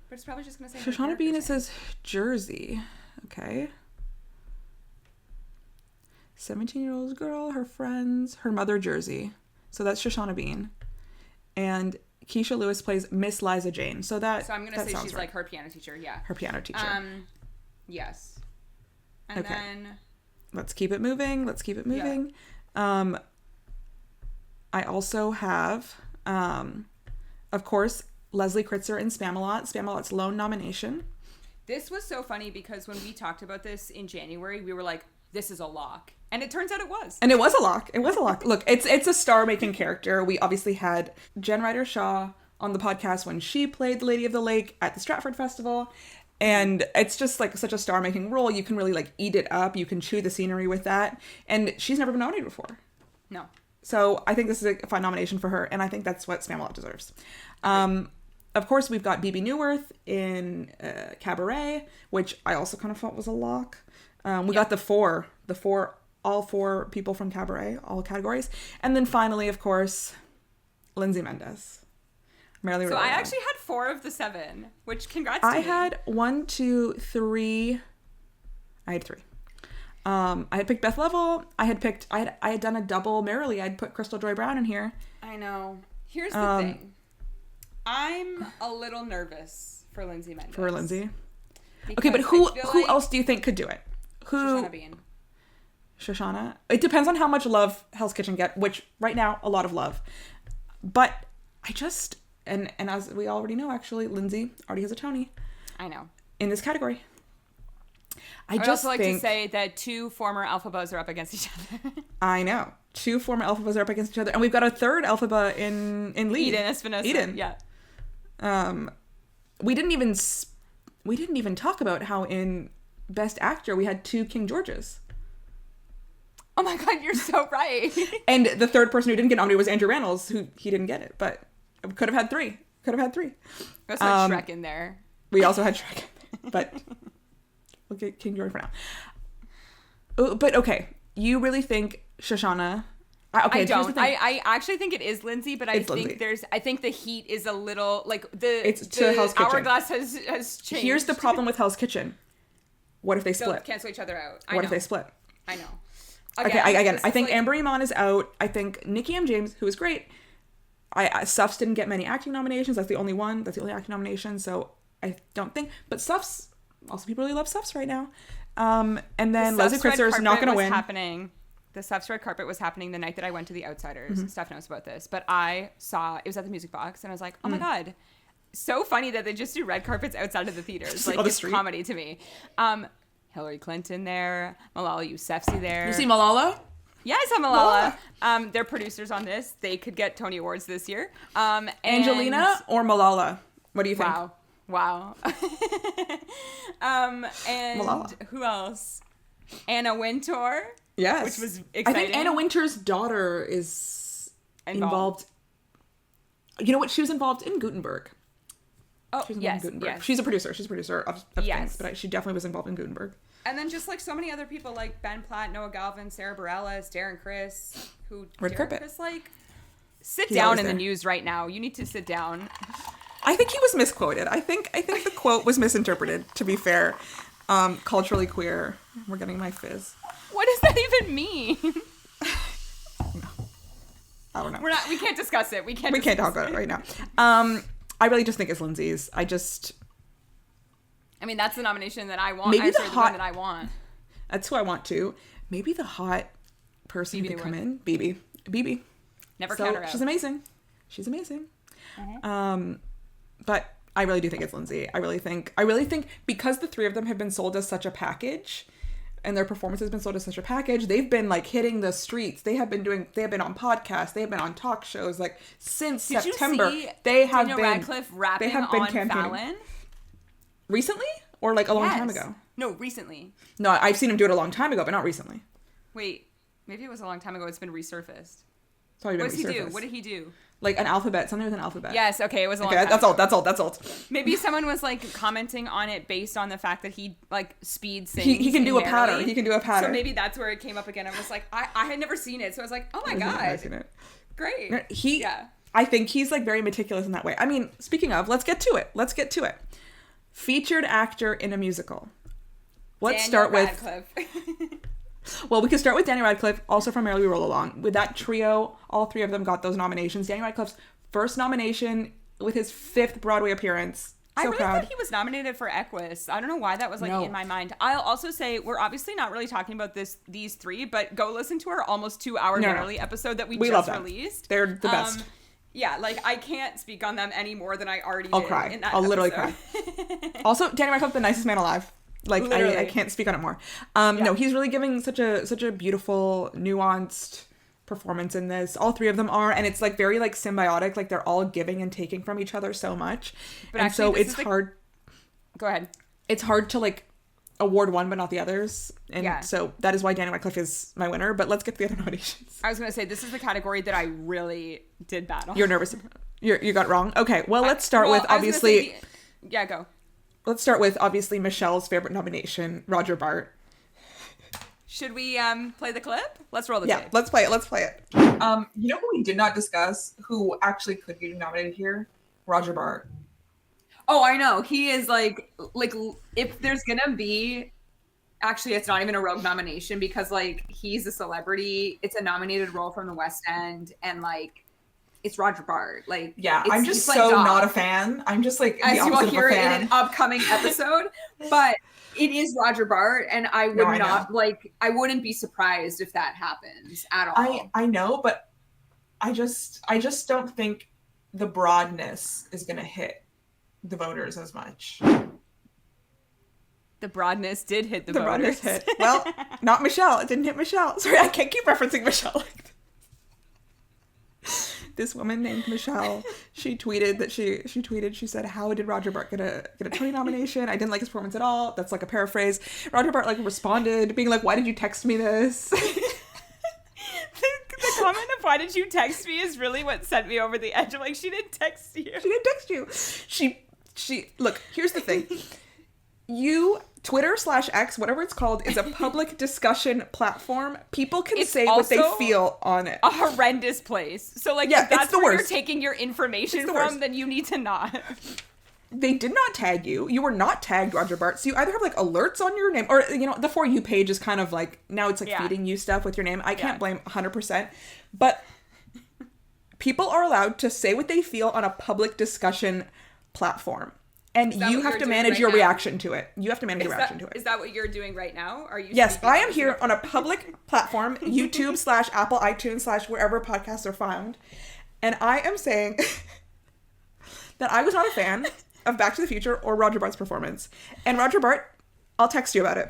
But it's probably just gonna say Shoshana Bean. It says Jersey. Okay. 17-year-old girl, her friends, her mother Jersey. So that's Shoshana Bean, and Keisha Lewis plays Miss Liza Jane. So I'm gonna say she's like her piano teacher. Yeah. Her piano teacher. Yes. And then. Let's keep it moving. Yeah. I also have, of course, Leslie Kritzer in Spamalot. Spamalot's lone nomination. This was so funny because when we talked about this in January, we were like, this is a lock. And it turns out it was. And it was a lock. Look, it's a star-making character. We obviously had Jen Ryder Shaw on the podcast when she played the Lady of the Lake at the Stratford Festival. And it's just like such a star-making role. You can really like eat it up. You can chew the scenery with that. And she's never been nominated before. No. So I think this is a fun nomination for her. And I think that's what Spamalot deserves. Of course, we've got Bebe Neuwirth in Cabaret, which I also kind of thought was a lock. We got all four people from Cabaret, all categories. And then finally, of course, Lindsay Mendez. So I actually had 4 of the 7, which congrats to me. I had 1, 2, 3. I had 3. I had picked Beth Level. I had done a double Merrily. I'd put Crystal Joy Brown in here. I know. Here's the thing. I'm a little nervous for Lindsay Mendez. For Lindsay. Okay, but who else do you think could do it? Shoshana Bean. Shoshana? It depends on how much love Hell's Kitchen get, which right now, a lot of love. But I just... And as we already know, actually, Lindsay already has a Tony. I know. In this category. I would also like to say that 2 former Elphabas are up against each other. I know. 2 former Elphabas are up against each other. And we've got a third Elphaba in lead. Eden Espinosa. Eden. Yeah. We didn't even talk about how in Best Actor we had 2 King Georges. Oh my God, you're so right. And the third person who didn't get nominated was Andrew Rannells, who he didn't get it, but could have had 3. We also had Shrek in there. We also had Shrek in there, but we'll get King George for now. But okay, you really think Shoshana? Okay, I don't. I actually think it is Lindsay, but I think the heat is a little like the Hell's Kitchen. hourglass has changed. Here's the problem with Hell's Kitchen. What if they split? They'll cancel each other out. What if they split? I know. I think Amber Iman is out. I think Nikki M. James, who is great. Suffs didn't get many acting nominations. That's the only one. That's the only acting nomination. So I don't think. But Suffs, also people really love Suffs right now. And then Leslie Kritzer is not going to win. The Suffs red carpet was happening the night that I went to the Outsiders. Mm-hmm. Steph knows about this. But I saw, it was at the Music Box, and I was like, oh my God. So funny that they just do red carpets outside of the theaters. Like, it's comedy to me. Hillary Clinton there. Malala Yousafzai there. You see Malala? Yeah, I saw Malala. They're producers on this. They could get Tony Awards this year. Angelina or Malala? What do you think? Wow. And Malala. Who else? Anna Wintour. Yes. Which was exciting. I think Anna Wintour's daughter is involved. You know what? She was involved in Gutenberg. Oh, She was involved yes, in Gutenberg. yes. She's a producer. She's a producer of Yes. things, but she definitely was involved in Gutenberg. And then just like so many other people like Ben Platt, Noah Galvin, Sarah Bareilles, Darren Criss, who Red Darren carpet. Criss, like, sit He's down always in the there. news right now. You need to sit down. I think he was misquoted. I think the quote was misinterpreted, to be fair. Culturally queer. We're getting my fizz. What does that even mean? I don't know. We can't discuss it. We can't talk about it right now. I really just think it's Lindsay's. I mean, that's the nomination that I want. Maybe the one that I want. That's who I want to. Maybe the hot person who could come in. BB. Never count her out. She's amazing. But I really do think it's Lindsay. I really think because the three of them have been sold as such a package, and their performance has been sold as such a package, they've been like hitting the streets. They have been on podcasts. They have been on talk shows like since September. Did you see they have Daniel been Radcliffe rapping on Fallon? Recently? Or like a long time ago? No, recently. No, I've seen him do it a long time ago, but not recently. Wait, maybe it was a long time ago. It's been resurfaced. It's probably been What does he do? resurfaced. What did he do? Like an alphabet, something with an alphabet. Yes, okay, it was a long time that's ago. all. That's all. Maybe someone was like commenting on it based on the fact that he like speed sings. He can do a patter. Merrily. He can do a patter. So maybe that's where it came up again. I was like, I had never seen it, so I was like, oh my god, I've seen it. great. I think he's like very meticulous in that way. I mean, speaking of, let's get to it. Featured actor in a musical. Let's start with. Well, we could start with Daniel Radcliffe, also from Merrily We Roll Along. With that trio, all three of them got those nominations. Daniel Radcliffe's first nomination with his 5th Broadway appearance. I really proud. thought he was nominated for Equus. I don't know why that was like in my mind. I'll also say we're obviously not really talking about these three, but go listen to our almost 2-hour Merrily episode that we just released. They're the best. Yeah, like I can't speak on them any more than I already I'll did cry. in that I'll literally episode. cry. Also, Daniel Radcliffe, the nicest man alive. Like I can't speak on it more. No, he's really giving such a beautiful, nuanced performance in this. All three of them are, and it's like very like symbiotic. Like they're all giving and taking from each other so much. But and so it's hard. Go ahead. It's hard to like award one but not the others, and so that is why Daniel Radcliffe is my winner. But let's get to the other nominations. I was gonna say this is the category that I really did bad on. You're nervous. You got it wrong. Okay, well let's start with obviously. Go. Let's start with obviously Michelle's favorite nomination, Roger Bart. Should we play the clip? Let's roll the tape. Yeah, let's play it. You know who we did not discuss who actually could be nominated here? Roger Bart. Oh, I know. He is like if there's gonna be, actually it's not even a rogue nomination because like he's a celebrity. It's a nominated role from the West End, and like it's Roger Bart. Like I'm just so not a fan. I'm just like as you will hear in an upcoming episode, but it is Roger Bart, and I wouldn't be surprised if that happens at all. I know, but I just don't think the broadness is gonna hit the voters as much. The broadness did hit the voters. Broadness hit. Well, not Michelle. It didn't hit Michelle. Sorry, I can't keep referencing Michelle. This woman named Michelle, she tweeted, she said, how did Roger Bart get a Tony nomination? I didn't like his performance at all. That's like a paraphrase. Roger Bart like responded being like, why did you text me this? The comment of why did you text me is really what sent me over the edge. I'm like, she didn't text you. She didn't text you. She look, here's the thing. Twitter/X, whatever it's called, is a public discussion platform. People can say what they feel on it. A horrendous place. So like, if that's where you're taking your information from, then you need to not. They did not tag you. You were not tagged, Roger Bart. So you either have like alerts on your name, or the For You page is kind of like now it's like feeding you stuff with your name. I can't blame 100%, but people are allowed to say what they feel on a public discussion platform. And you have to manage your reaction to it. You have to manage your reaction to it. Is that what you're doing right now? Are you? Yes, I am here on a public platform, YouTube/Apple, iTunes/ wherever podcasts are found. And I am saying that I was not a fan of Back to the Future or Roger Bart's performance. And Roger Bart, I'll text you about it.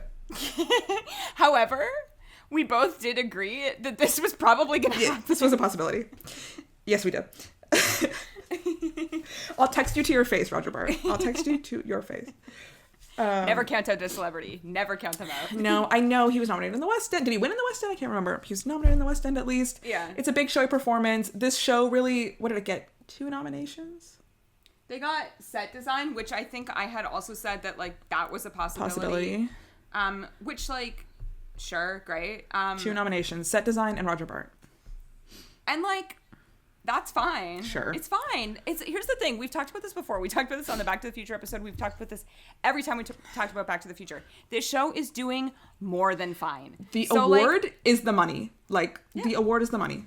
However, we both did agree that this was probably going to happen. This was a possibility. Yes, we did. I'll text you to your face, Roger Bart. I'll text you to your face. Never count out a celebrity. Never count them out. No, I know he was nominated in the West End. Did he win in the West End? I can't remember. He was nominated in the West End at least. Yeah. It's a big showy performance. This show really, what did it get? 2 nominations? They got set design, which I think I had also said that, like, that was a possibility. Which, like, sure, great. 2 nominations, set design and Roger Bart. And, like, that's fine. Sure. It's fine. Here's the thing. We've talked about this before. We talked about this on the Back to the Future episode. We've talked about this every time we talked about Back to the Future. This show is doing more than fine. The award is the money. Like, the award is the money.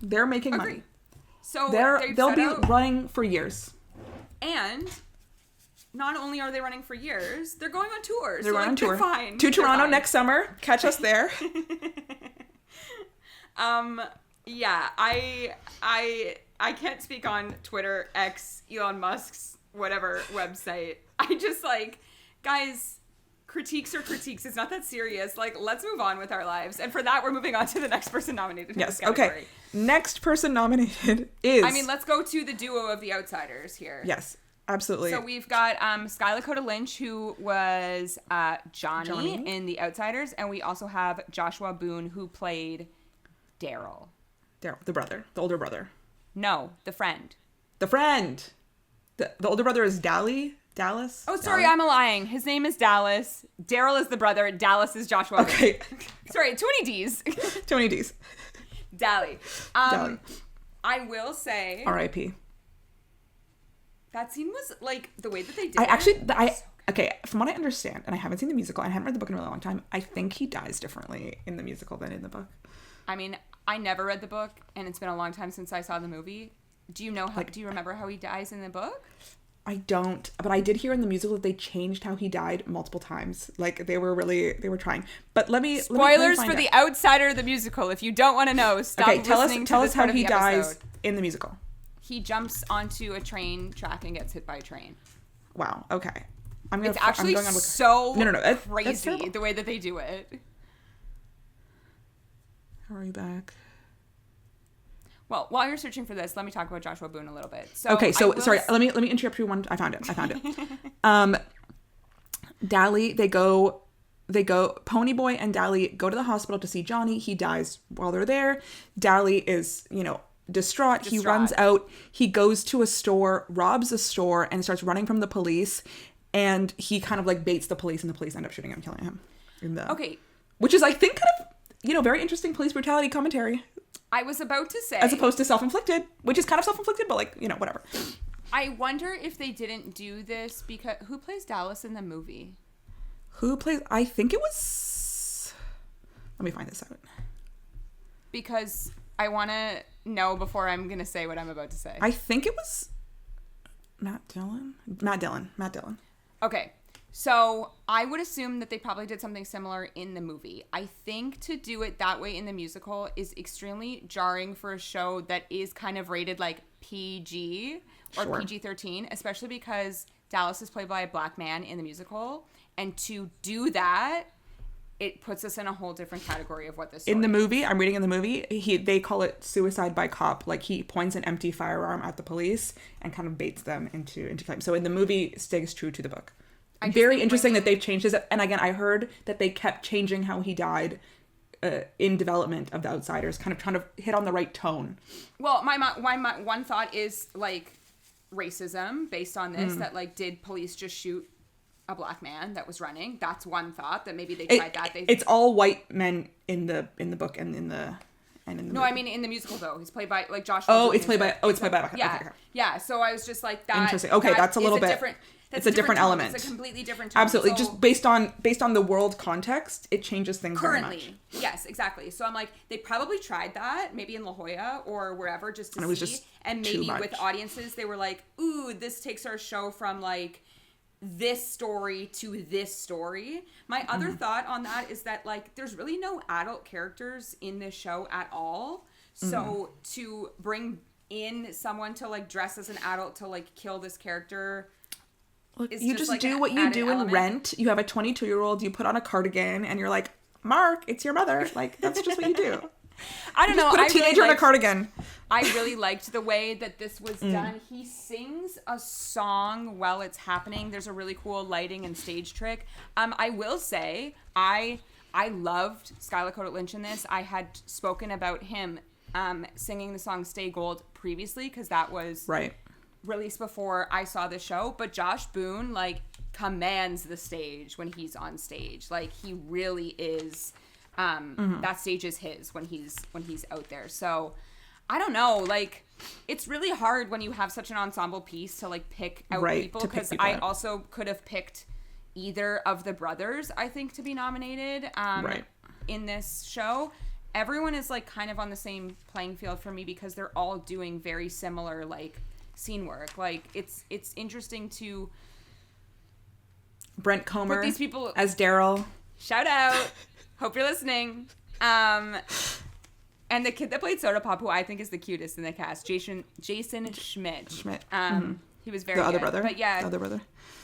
They're making money. So they'll be running for years. And not only are they running for years, they're going on tours. They're going on tour. Fine. To Toronto next summer. Catch us there. Yeah, I can't speak on Twitter, X, Elon Musk's whatever website. I just, like, guys, critiques are critiques. It's not that serious. Like, let's move on with our lives. And for that, we're moving on to the next person nominated in this category. Okay. Next person nominated is... I mean, let's go to the duo of the outsiders here. Yes, absolutely. So we've got Sky Lakota Lynch, who was Johnny in The Outsiders. And we also have Joshua Boone, who played Daryl. Daryl, the brother, the older brother. No, the friend. The friend. The older brother is Dallas. Oh, sorry, I'm lying. His name is Dallas. Daryl is the brother. Dallas is Joshua. Okay. Sorry, too many D's. Too many D's. Dally. Dally. I will say... R.I.P. That scene was, like, the way that they did Okay, from what I understand, and I haven't seen the musical, and I haven't read the book in a really long time, I think he dies differently in the musical than in the book. I mean, I never read the book, and it's been a long time since I saw the movie. Do you know do you remember how he dies in the book? I don't, but I did hear in the musical that they changed how he died multiple times. Like, they were trying. But Spoilers for The Outsider, the musical. If you don't want to know, stop listening tell to us this how part of he the dies episode. in the musical. He jumps onto a train track and gets hit by a train. Wow, okay. It's actually so No, crazy the way that they do it. Hurry back. Well, while you're searching for this, let me talk about Joshua Boone a little bit. Sorry, let me interrupt you one. I found it. Dally, they go, Ponyboy and Dally go to the hospital to see Johnny. He dies while they're there. Dally is, distraught. He runs out. He goes to a store, robs a store, and starts running from the police. And he kind of, like, baits the police, and the police end up shooting him, killing him. Which is, I think, kind of, very interesting police brutality commentary. I was about to say... As opposed to self-inflicted, which is kind of self-inflicted, but, like, whatever. I wonder if they didn't do this because... Who plays Dallas in the movie? I think it was... Let me find this out. Because I want to know before I'm going to say what I'm about to say. I think it was... Matt Dillon. Okay. So I would assume that they probably did something similar in the movie. I think to do it that way in the musical is extremely jarring for a show that is kind of rated like PG or PG-13, especially because Dallas is played by a black man in the musical. And to do that, it puts us in a whole different category of what this story in the movie, I'm reading in the movie, they call it suicide by cop. Like, he points an empty firearm at the police and kind of baits them into claim. So in the movie, stays true to the book. Very interesting that they've changed this. And again, I heard that they kept changing how he died in development of The Outsiders, kind of trying to hit on the right tone. Well, my one thought is, like, racism based on this, that, like, did police just shoot a black man that was running? That's one thought, that maybe they tried that. It's all white men in the book and in the movie. I mean in the musical though. He's played by, like, Joshua. It's played by yeah. Okay. Yeah, so I was just like, that. Interesting. Okay, that's a little bit different. It's a different element. It's a completely different tone. Absolutely. So, just based on the world context, it changes things currently. Very much. Yes, exactly. So I'm like, they probably tried that, maybe in La Jolla or wherever, just to see. And maybe with audiences, they were like, ooh, this takes our show from, like, this story to this story. My other thought on that is that, like, there's really no adult characters in this show at all. So to bring in someone to, like, dress as an adult to, like, kill this character... Look, you just like do what you do in Rent. You have a 22-year-old, you put on a cardigan, and you're like, Mark, it's your mother. Like, that's just what you do. I don't know. Put a teenager in a cardigan. I really liked the way that this was done. He sings a song while it's happening. There's a really cool lighting and stage trick. I will say, I loved Sky Lakota Lynch in this. I had spoken about him singing the song Stay Gold previously, because that was... Right. released before I saw the show, but Josh Boone like commands the stage when he's on stage. Like he really is. That stage is his when he's out there. So I don't know. Like it's really hard when you have such an ensemble piece to like pick out people, because I also could have picked either of the brothers, I think, to be nominated in this show. Everyone is like kind of on the same playing field for me because they're all doing very similar like scene work. Like it's interesting to Brent Comer put these people as Daryl. Shout out. Hope you're listening. And the kid that played Soda Pop, who I think is the cutest in the cast, Jason Schmidt. He was very good. The other brother. But yeah, the other brother.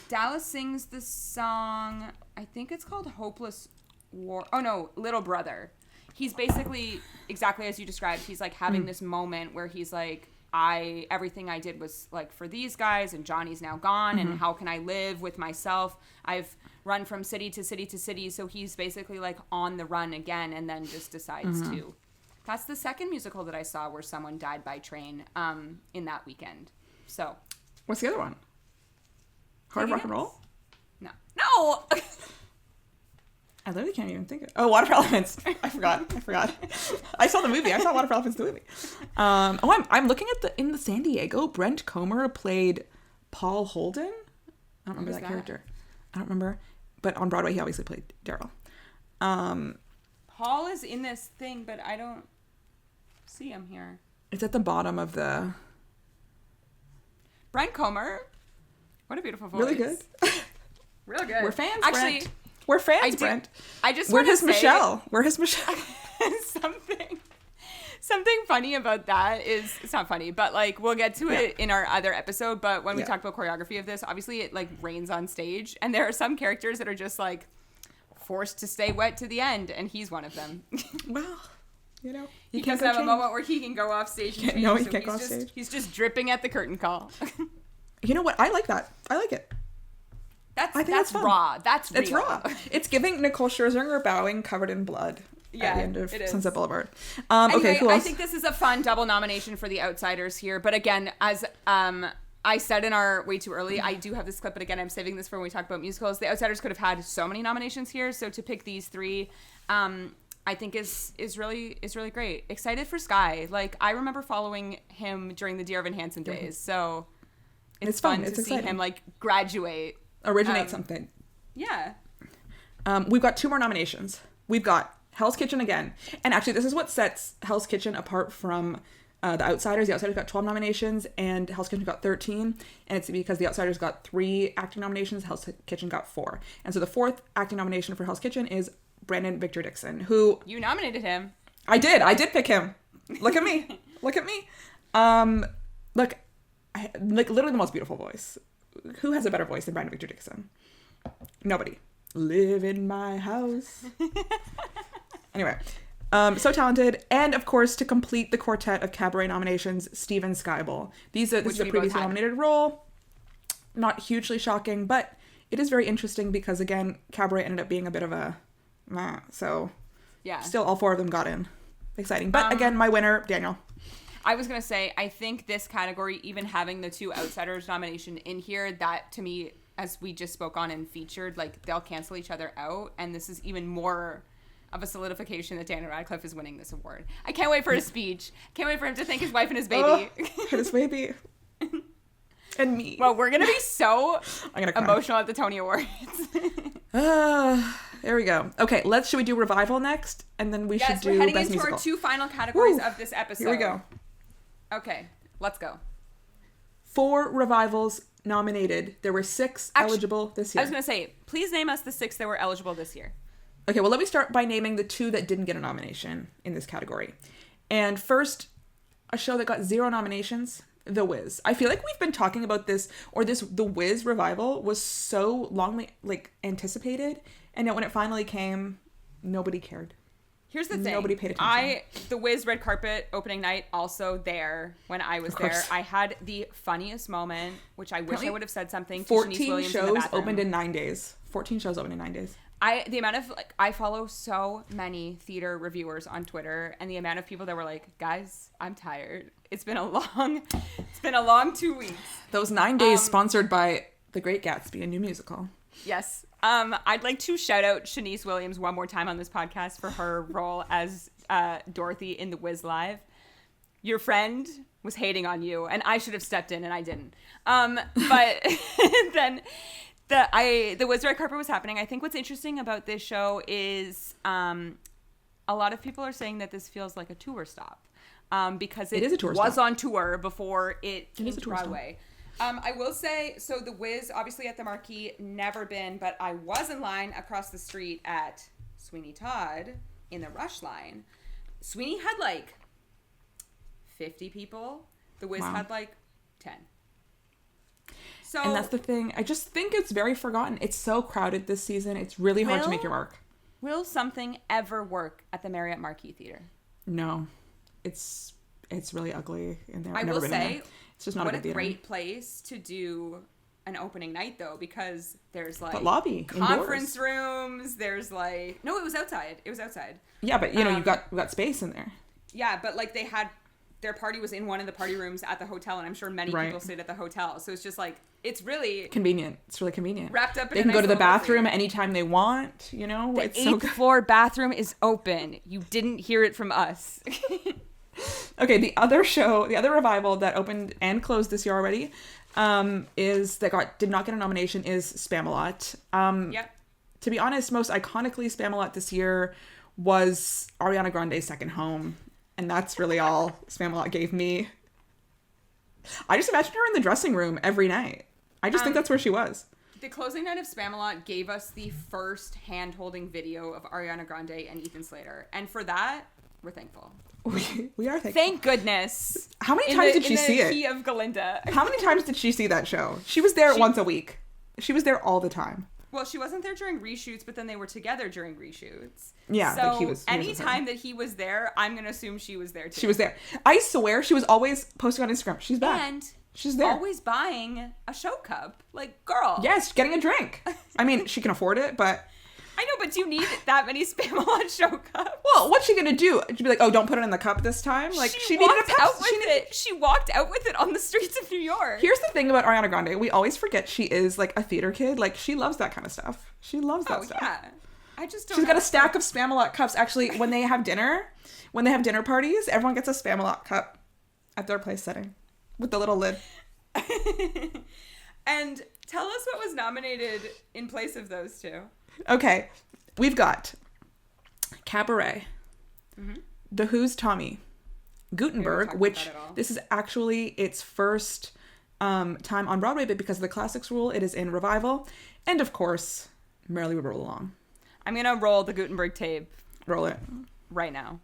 Dallas sings the song, I think it's called Hopeless War. Oh no, Little Brother. He's basically exactly as you described. He's like having this moment where he's like, everything I did was like for these guys, and Johnny's now gone, and how can I live with myself? I've run from city to city to city. So he's basically like on the run again, and then just decides to. That's the second musical that I saw where someone died by train in that weekend. So what's the other one? Hard Rock and Roll? No. I literally can't even think of it. Oh, Water for Elephants. I forgot. I saw the movie. I saw Water for Elephants, the movie. I'm looking at in the San Diego, Brent Comer played Paul Holden. I don't remember that character. I don't remember. But on Broadway, he obviously played Daryl. Paul is in this thing, but I don't see him here. It's at the bottom of the... Brent Comer. What a beautiful voice. Really good. Real good. We're fans, actually, Brent. We're fans, Brent. I just We're his Michelle. We're his Michelle. Something funny about that is, it's not funny, but like we'll get to it in our other episode. But when we talk about choreography of this, obviously it like rains on stage, and there are some characters that are just like forced to stay wet to the end, and he's one of them. Well, you know, he doesn't have a moment where he can go off stage. He can't go off stage. He's just dripping at the curtain call. You know what? I like that. I like it. That's raw. That's real. It's raw. It's giving Nicole Scherzinger bowing covered in blood at the end of Sunset Boulevard. Anyway, okay, cool. I think this is a fun double nomination for The Outsiders here. But again, as I said in our Way Too Early, I do have this clip, but again, I'm saving this for when we talk about musicals. The Outsiders could have had so many nominations here. So to pick these three, I think is really great. Excited for Sky. Like, I remember following him during the Dear Evan Hansen days. So it's fun to see him like graduate. Originate something. Yeah. We've got 2 more nominations. We've got Hell's Kitchen again. And actually, this is what sets Hell's Kitchen apart from The Outsiders. The Outsiders got 12 nominations, and Hell's Kitchen got 13. And it's because The Outsiders got 3 acting nominations. Hell's Kitchen got 4. And so the 4th acting nomination for Hell's Kitchen is Brandon Victor Dixon, who... You nominated him. I did pick him. Look at me. Look at me. Look, literally the most beautiful voice. Who has a better voice than Brandon Victor Dixon? Nobody. Live in my house. Anyway, so talented. And of course, to complete the quartet of cabaret nominations, Steven Skybell. This is a previously nominated role. Not hugely shocking, but it is very interesting because, again, cabaret ended up being a bit of a meh. So yeah, still all 4 of them got in. Exciting. But again, my winner, Daniel. I was going to say, I think this category, even having the 2 Outsiders nomination in here, that to me, as we just spoke on and featured, like they'll cancel each other out. And this is even more of a solidification that Daniel Radcliffe is winning this award. I can't wait for his speech. Can't wait for him to thank his wife and his baby. His baby. And me. Well, we're going to be so emotional at the Tony Awards. There we go. Okay, should we do Revival next? And then we should do Best Musical. Yes, we're heading into our 2 final categories of this episode. Here we go. Okay, let's go. 4 revivals nominated. There were 6 eligible this year. I was going to say, please name us the 6 that were eligible this year. Okay, well, let me start by naming the 2 that didn't get a nomination in this category. And first, a show that got 0 nominations, The Wiz. I feel like we've been talking about this, The Wiz revival was so long, anticipated, and yet when it finally came, nobody cared. Here's the thing. Nobody paid attention. The Wiz red carpet opening night, also there when I was there. I had the funniest moment, which I wish I would have said something to Shanice Williams 14 shows opened in 9 days. 14 shows opened in 9 days. The amount of, I follow so many theater reviewers on Twitter, and the amount of people that were like, guys, I'm tired. It's been a long 2 weeks. Those 9 days sponsored by The Great Gatsby, a new musical. Yes. I'd like to shout out Shanice Williams one more time on this podcast for her role as Dorothy in The Wiz Live. Your friend was hating on you, and I should have stepped in, and I didn't. But then the Wiz red carpet was happening. I think what's interesting about this show is a lot of people are saying that this feels like a tour stop because it is a tour was stop. on tour before it came to tour Broadway. I will say, so the Wiz, obviously at the Marquee, never been, but I was in line across the street at Sweeney Todd in the Rush line. Sweeney had like 50 people. The Wiz had like 10. So, And that's the thing. I just think it's very forgotten. It's so crowded this season. It's really hard to make your mark. Will something ever work at the Marriott Marquis Theater? No. It's really ugly in there. I I've never will been in say, there. It's just not what a a good theater. great place to do an opening night, though, because there's like But lobby, conference indoors. rooms. There's like no, it was outside. It was outside. Yeah, but you got space in there. Yeah, but like they had their party was in one of the party rooms at the hotel, and I'm sure many people stayed at the hotel. So it's just like it's really convenient. It's really convenient. Wrapped up in they a can nice go to the little bathroom room. anytime they want. You know, The it's 8th so good. floor bathroom is open. You didn't hear it from us. Okay, the other revival that opened and closed this year already, did not get a nomination is Spamalot. Yep. To be honest, most iconically Spamalot this year was Ariana Grande's Second Home, and that's really all Spamalot gave me. I just imagine her in the dressing room every night. I just think that's where she was. The closing night of Spamalot gave us the first hand-holding video of Ariana Grande and Ethan Slater, and for that, we're thankful. We are thankful. Thank goodness. How many times did she see In the it? key of Galinda. How many times did she see that show? She was there once a week. She was there all the time. Well, she wasn't there during reshoots, but then they were together during reshoots. Yeah, so but he was with her. anytime that he was there, I'm going to assume she was there too. She was there. I swear she was always posting on Instagram. She's back. And she's there. always buying a show cup. Like, girl. Yes, getting a drink. I mean, she can afford it, but... I know, but do you need that many Spamalot show cups? Well, what's she gonna do? She'd be like, oh, don't put it in the cup this time? Like, she needed a walked Pepsi. out with it. She walked out with it on the streets of New York. Here's the thing about Ariana Grande. We always forget she is, like, a theater kid. Like, she loves that kind of stuff. She loves that stuff. Yeah. I just don't She's know. got a stack of Spamalot cups. Actually, when they have dinner parties, everyone gets a Spamalot cup at their place setting with the little lid. And tell us what was nominated in place of those two. Okay. We've got Cabaret, The Who's Tommy, Gutenberg, talked which about it all. this is actually its first time on Broadway, but because of the classics rule, it is in revival. And of course, Merrily We Roll Along. I'm going to roll the Gutenberg tape Roll it. right now.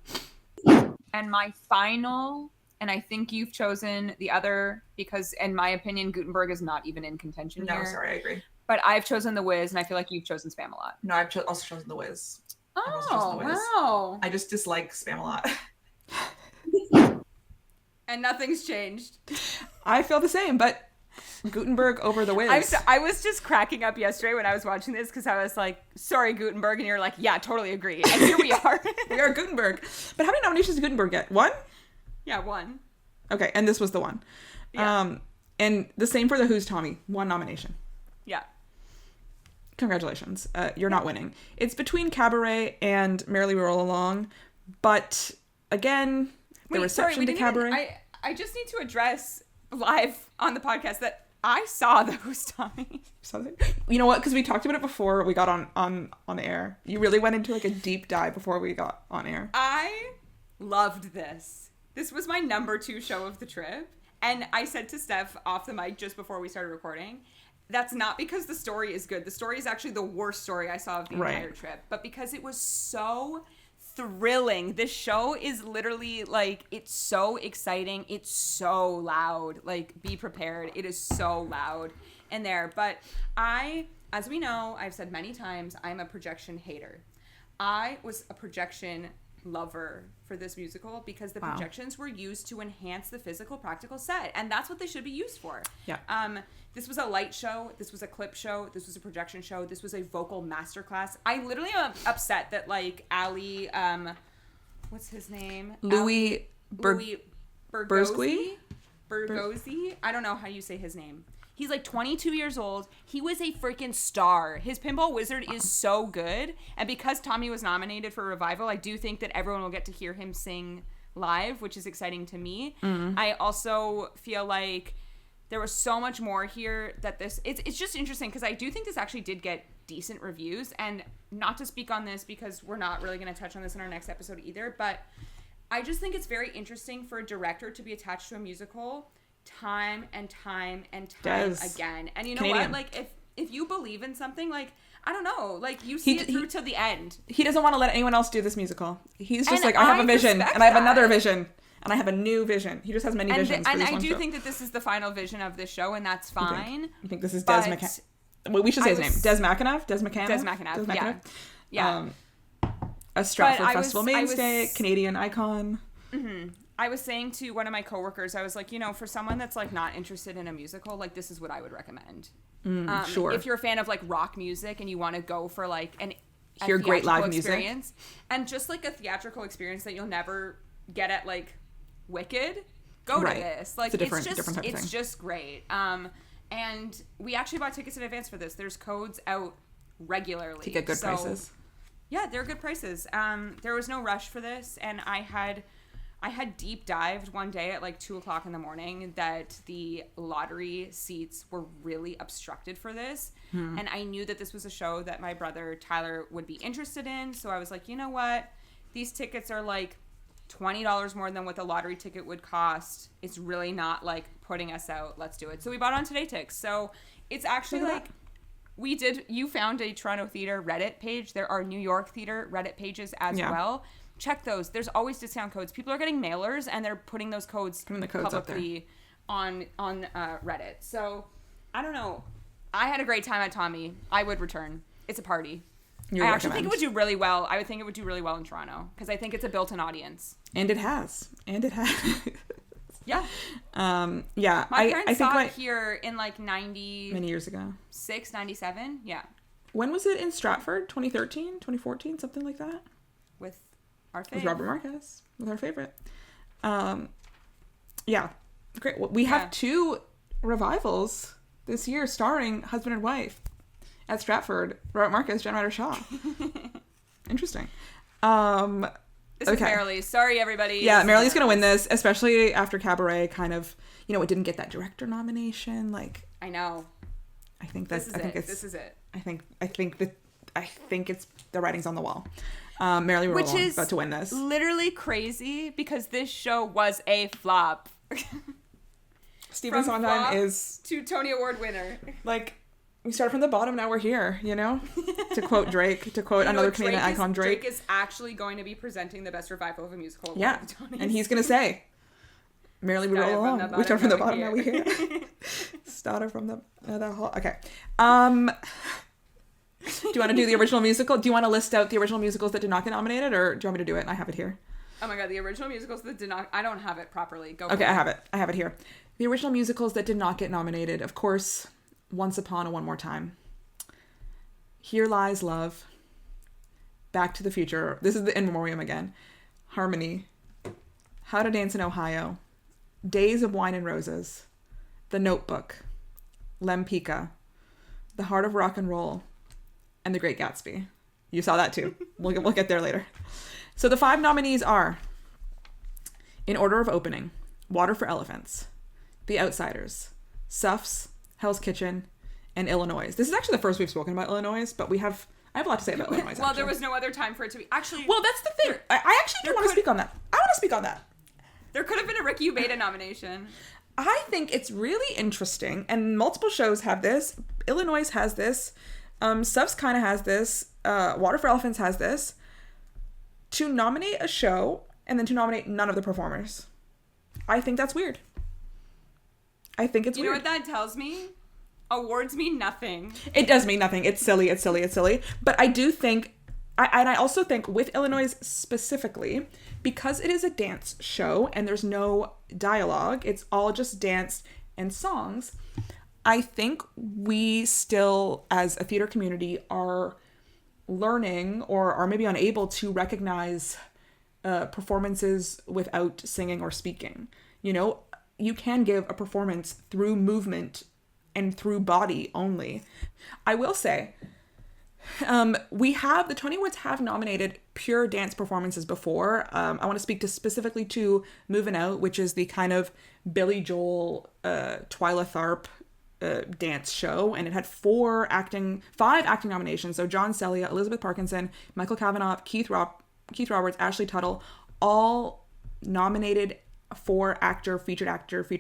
And my final, and I think you've chosen the other because, in my opinion, Gutenberg is not even in contention here. I agree. But I've chosen The Wiz, and I feel like you've chosen Spamalot. No, I've also chosen The Wiz. also chosen Oh, The Wiz. wow. I just dislike Spamalot. And nothing's changed. I feel the same, but Gutenberg over The Wiz. I was just cracking up yesterday when I was watching this because I was like, sorry, Gutenberg. And you're like, yeah, totally agree. And here we are. We are Gutenberg. But how many nominations did Gutenberg get? 1? Yeah, 1. Okay, and this was the one. Yeah. And the same for The Who's Tommy. 1 nomination. Yeah. Congratulations. You're not winning. It's between Cabaret and Merrily We Roll Along, but again, the reception to Cabaret. I just need to address live on the podcast that I saw The Who's Tommy. You know what? Because we talked about it before we got on air. You really went into like a deep dive before we got on air. I loved this. This was my number 2 show of the trip. And I said to Steph off the mic just before we started recording, that's not because the story is good. The story is actually the worst story I saw of the entire trip. But because it was so thrilling. This show is literally like, it's so exciting. It's so loud. Like, be prepared. It is so loud in there. But as we know, I've said many times, I'm a projection hater. I was a projection lover for this musical because the projections were used to enhance the physical practical set, and that's what they should be used for. This was a light show, this was a clip show, this was a projection show, this was a vocal masterclass. I literally am upset that like Ali what's his name, Louis Bergozzi. I don't know how you say his name. He's like 22 years old. He was a freaking star. His Pinball Wizard is so good. And because Tommy was nominated for Revival, I do think that everyone will get to hear him sing live, which is exciting to me. I also feel like there was so much more here that it's just interesting because I do think this actually did get decent reviews. And not to speak on this because we're not really going to touch on this in our next episode either, but I just think it's very interesting for a director to be attached to a musical time and time and time again. And you know what? Like, if you believe in something, like, I don't know, like, you see it through to the end. He doesn't want to let anyone else do this musical. He's just like, I have a vision, and I have another vision, and I have a new vision. He just has many visions. And I do think that this is the final vision of this show, and that's fine. You think this is Des McAnuff? Well, we should say his name. Des McAnuff? Des McAnuff. Yeah. A Stratford Festival mainstay, Canadian icon. I was saying to one of my coworkers, I was like, you know, for someone that's like not interested in a musical, like this is what I would recommend. Sure. If you're a fan of like rock music and you want to go for like hear great live experience, and just like a theatrical experience that you'll never get at like Wicked, go to this. Like it's different type of thing. It's just great. And we actually bought tickets in advance for this. There's codes out regularly to get good prices. Yeah, they're good prices. There was no rush for this, and I had deep dived one day at like 2:00 in the morning that the lottery seats were really obstructed for this. And I knew that this was a show that my brother Tyler would be interested in. So I was like, you know what? These tickets are like $20 more than what the lottery ticket would cost. It's really not like putting us out. Let's do it. So we bought on Today Tix. So it's actually like you found a Toronto theater Reddit page. There are New York theater Reddit pages as well. Check those. There's always discount codes. People are getting mailers and they're putting those codes publicly on Reddit. So I don't know. I had a great time at Tommy. I would return. It's a party. I actually think it would do really well. I would think it would do really well in Toronto because I think it's a built-in audience. And it has. Yeah. Yeah. My parents saw it here in like many years ago. 97. Yeah. When was it in Stratford? 2013, 2014, something like that? With our favorite. With Robert Marquez. With our favorite. Yeah. Great. We have 2 revivals this year starring husband and wife at Stratford. Robert Marquez, Jen Ryder Shaw. Interesting. This is Marilee. Sorry, everybody. Yeah, Marilee's going to win this, especially after Cabaret kind of, you know, it didn't get that director nomination. Like, I know. I think this is it. I think it's the writing's on the wall. Marilee Rural about to win this. Literally crazy because this show was a flop. Stephen Sondheim is to Tony Award winner. Like, we started from the bottom, now we're here, you know? To quote Drake, another Canadian icon, Drake. Drake is actually going to be presenting the best revival of a musical. Yeah, and he's going to say, Marilee, we roll along. We started from the bottom, now we're here. Started from the hall. Okay. Do you want to do the original musical? Do you want to list out the original musicals that did not get nominated, or do you want me to do it? I have it here. Oh my god, the original musicals that did not... I don't have it properly. Go Okay, I have it here. The original musicals that did not get nominated, of course, Once Upon a One More Time. Here Lies Love. Back to the Future. This is the In Memoriam again. Harmony. How to Dance in Ohio. Days of Wine and Roses. The Notebook. Lempicka. The Heart of Rock and Roll. And The Great Gatsby. You saw that too. We'll get there later. So the 5 nominees are, in order of opening, Water for Elephants, The Outsiders, Suffs, Hell's Kitchen, and Illinois. This is actually the first we've spoken about Illinois, but I have a lot to say about Illinois. Well, there was no other time for it to be. Actually, well, that's the thing. I actually do want to speak on that. I want to speak on that. There could have been a Ricky Ubeda nomination. I think it's really interesting, and multiple shows have this. Illinois has this. Suffs kind of has this. Water for Elephants has this. To nominate a show and then to nominate none of the performers. I think that's weird. I think it's weird. You know what that tells me? Awards mean nothing. It does mean nothing. It's silly. But I do think, I also think with Illinois specifically, because it is a dance show and there's no dialogue, it's all just dance and songs, I think we still, as a theater community, are learning or are maybe unable to recognize performances without singing or speaking. You know, you can give a performance through movement and through body only. I will say, the Tony Awards have nominated pure dance performances before. I want to speak to specifically to Movin' Out, which is the kind of Billy Joel, Twyla Tharp dance show, and it had five acting nominations. So John Celia, Elizabeth Parkinson, Michael Cavanaugh, Keith Roberts, Ashley Tuttle, all nominated for actor, featured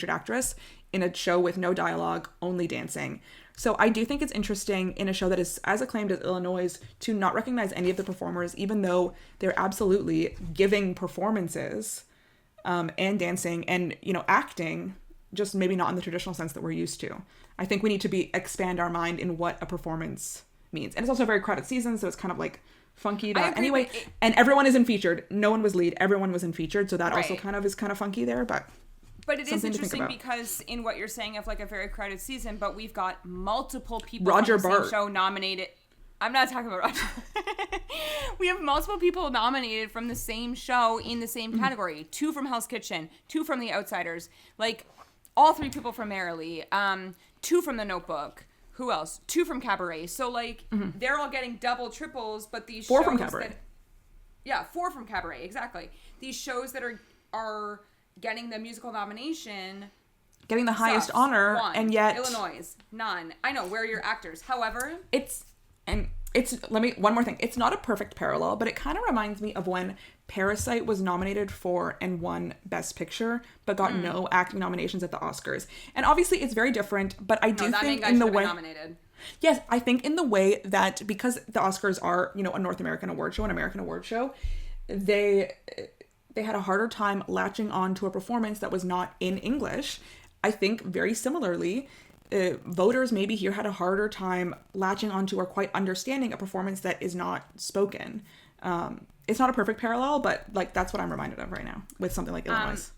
actress in a show with no dialogue, only dancing. So I do think it's interesting in a show that is as acclaimed as Illinois to not recognize any of the performers, even though they're absolutely giving performances and dancing and, you know, acting, just maybe not in the traditional sense that we're used to. I think we need to expand our mind in what a performance means. And it's also a very crowded season, so it's kind of like funky that anyway. And everyone is in featured. No one was lead. Everyone was in featured. So that also kind of funky there, but it is interesting because in what you're saying of like a very crowded season, but we've got multiple people Roger from the Bart same show nominated. I'm not talking about Roger. We have multiple people nominated from the same show in the same category. 2 from Hell's Kitchen, 2 from The Outsiders, like all 3 people from Merrily, 2 from The Notebook. Who else? 2 from Cabaret. So like they're all getting double triples, but these 4 shows from Cabaret. 4 from Cabaret, exactly. These shows that are getting the musical nomination, getting the highest honor, 1. and yet Illinois, none. I know, where are your actors? However, one more thing. It's not a perfect parallel, but it kind of reminds me of when Parasite was nominated for and won Best Picture, but got no acting nominations at the Oscars. And obviously it's very different, but I do think in the way nominated. Yes, I think in the way that because the Oscars are, you know, a North American award show, an American award show, they had a harder time latching on to a performance that was not in English. I think very similarly, voters maybe here had a harder time latching onto or quite understanding a performance that is not spoken. It's not a perfect parallel, but like that's what I'm reminded of right now with something like Illinois.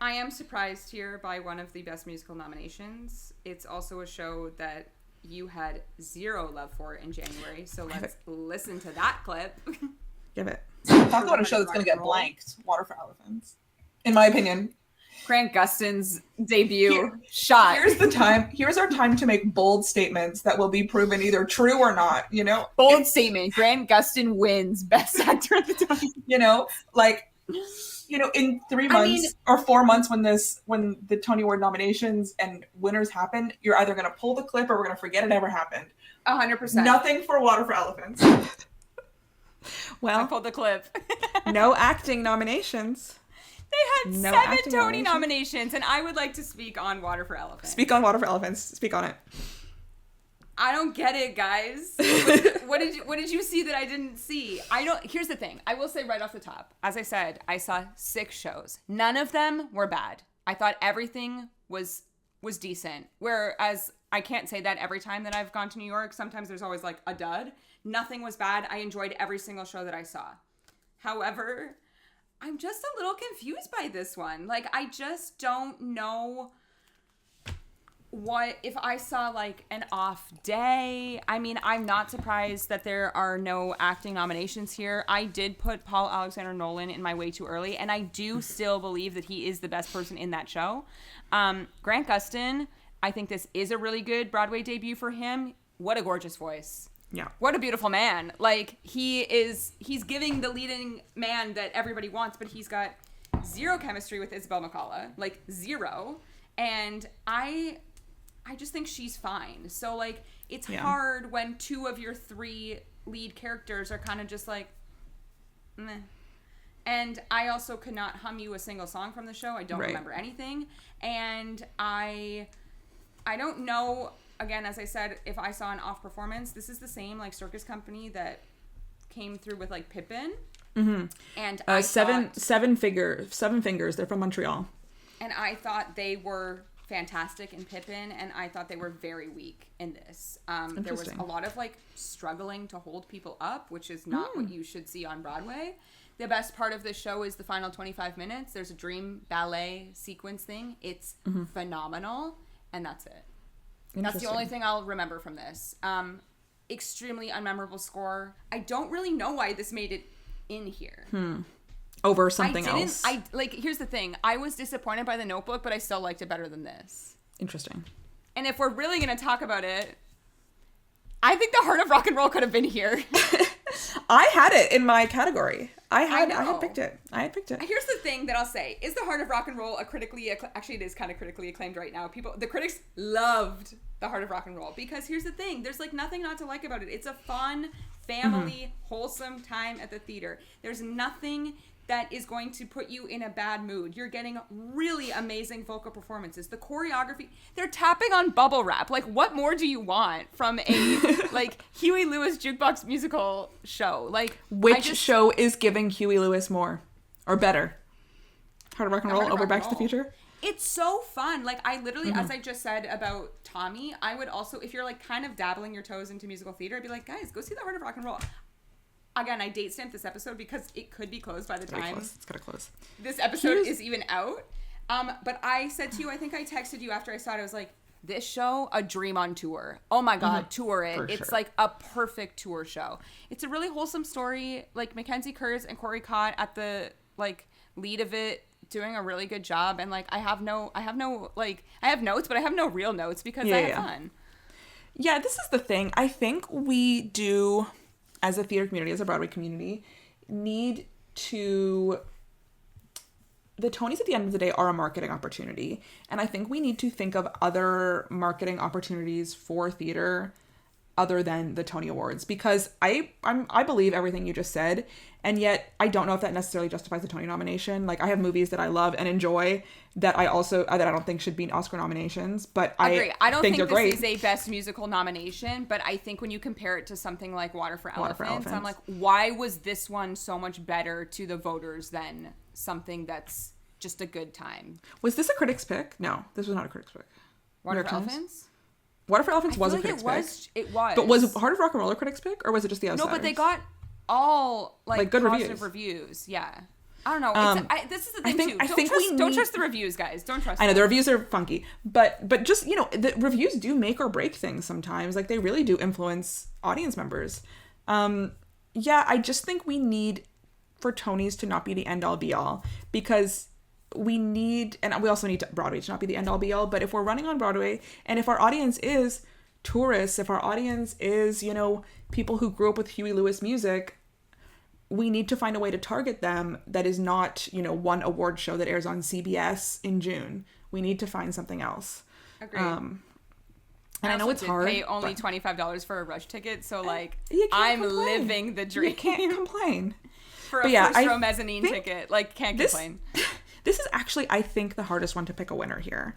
I am surprised here by one of the Best Musical nominations. It's also a show that you had 0 love for in January, so let's listen to that clip. Give it. Talk about a show that's going to get blanked. Water for Elephants. In my opinion. Grant Gustin's debut shot. Here's our time to make bold statements that will be proven either true or not, you know? Bold statement. Grant Gustin wins Best Actor at the time. You know, like, you know, in 3 months or 4 months when the Tony Award nominations and winners happen, you're either going to pull the clip or we're going to forget it ever happened. 100%. Nothing for Water for Elephants. Well, I pulled the clip. No acting nominations. They had 7 Tony nominations, and I would like to speak on Water for Elephants. Speak on Water for Elephants. Speak on it. I don't get it, guys. What did you see that I didn't see? Here's the thing. I will say right off the top, as I said, I saw 6 shows. None of them were bad. I thought everything was decent. Whereas I can't say that every time that I've gone to New York. Sometimes there's always like a dud. Nothing was bad. I enjoyed every single show that I saw. However, I'm just a little confused by this one. Like, I just don't know what if I saw like an off day. I mean, I'm not surprised that there are no acting nominations here. I did put Paul Alexander Nolan in my way too early, and I do still believe that he is the best person in that show. Grant Gustin, I think this is a really good Broadway debut for him. What a gorgeous voice. Yeah. What a beautiful man. Like, he's giving the leading man that everybody wants, but he's got 0 chemistry with Isabel McCalla. Like, 0. And I just think she's fine. So, like, it's hard when 2 of your 3 lead characters are kind of just like, meh. And I also could not hum you a single song from the show. I don't remember anything. And I don't know, again, as I said, if I saw an off performance, this is the same, like, circus company that came through with, like, Pippin. Mm-hmm. And Seven Fingers. They're from Montreal. And I thought they were fantastic in Pippin, and I thought they were very weak in this. There was a lot of, like, struggling to hold people up, which is not what you should see on Broadway. The best part of this show is the final 25 minutes. There's a dream ballet sequence thing. It's phenomenal, and that's it. That's the only thing I'll remember from this. Extremely unmemorable score. I don't really know why this made it in here. over something else. Here's the thing. I was disappointed by The Notebook, but I still liked it better than this. Interesting. And if we're really going to talk about it, I think The Heart of Rock and Roll could have been here. I had it in my category. I had picked it. Here's the thing that I'll say. Is The Heart of Rock and Roll actually it is kind of critically acclaimed right now. The critics loved The Heart of Rock and Roll because here's the thing. There's like nothing not to like about it. It's a fun, family, wholesome time at the theater. There's nothing that is going to put you in a bad mood. You're getting really amazing vocal performances. The choreography, they're tapping on bubble wrap. Like, what more do you want from a, like, Huey Lewis jukebox musical show? Like, which show is giving Huey Lewis more? Or better? Heart of Rock and Roll over Back to the Future? It's so fun. Like, I literally, as I just said about Tommy, I would also, if you're, like, kind of dabbling your toes into musical theater, I'd be like, guys, go see The Heart of Rock and Roll. Again, I date stamped this episode because it could be closed by the time it's gotta close. This episode is even out. But I said to you, I think I texted you after I saw it, I was like, this show, a dream on tour. Oh my God, tour it. It's like a perfect tour show. It's a really wholesome story. Like Mackenzie Kurtz and Corey Cott at the like lead of it, doing a really good job. And like, I have notes, but I have no real notes because I have fun. Yeah, this is the thing. I think we do, as a theater community, as a Broadway community, need to... The Tonys at the end of the day are a marketing opportunity. And I think we need to think of other marketing opportunities for theater other than the Tony Awards. Because I believe everything you just said. And yet I don't know if that necessarily justifies the Tony nomination. Like, I have movies that I love and enjoy that I don't think should be Oscar nominations. But I agree. I don't think they're this great. is a best musical nomination. But I think when you compare it to something like Water for Elephants, I'm like, why was this one so much better to the voters than something that's just a good time? Was this a critic's pick? No, this was not a critic's pick. Water for Elephants? Water for Elephants was a critic's pick. It was. But was Heart of Rock and Roll a critic's pick, or was it just the Outsiders? No, but they got all like good positive reviews. Yeah. I don't know. This is the thing too. Don't trust the reviews, guys. Don't trust them. I know the reviews are funky, but just, you know, the reviews do make or break things sometimes. Like, they really do influence audience members. Yeah, I just think we need for Tonys to not be the end all be all, because we need, and we also need Broadway to not be the end all be all. But if we're running on Broadway, and if our audience is tourists, if our audience is, you know, people who grew up with Huey Lewis music, we need to find a way to target them that is not, you know, one award show that airs on CBS in June. We need to find something else. Agreed. And I know it's hard. Pay only $25 for a rush ticket, so like I'm living the dream. You can't complain. For a first row mezzanine ticket, like can't complain. This is actually, I think, the hardest one to pick a winner here.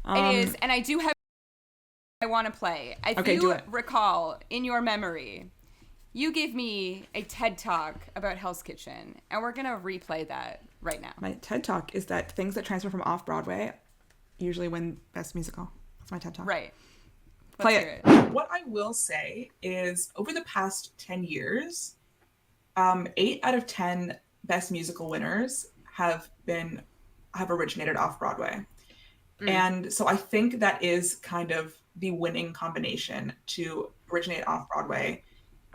It is, and I do have. I want to play. If you recall in your memory, you gave me a TED Talk about Hell's Kitchen, and we're gonna replay that right now. My TED Talk is that things that transfer from off Broadway usually win Best Musical. That's my TED Talk. Right. Play it. What I will say is, over the past 10 years, 8 out of 10 Best Musical winners have originated off Broadway. And so I think that is kind of the winning combination, to originate off Broadway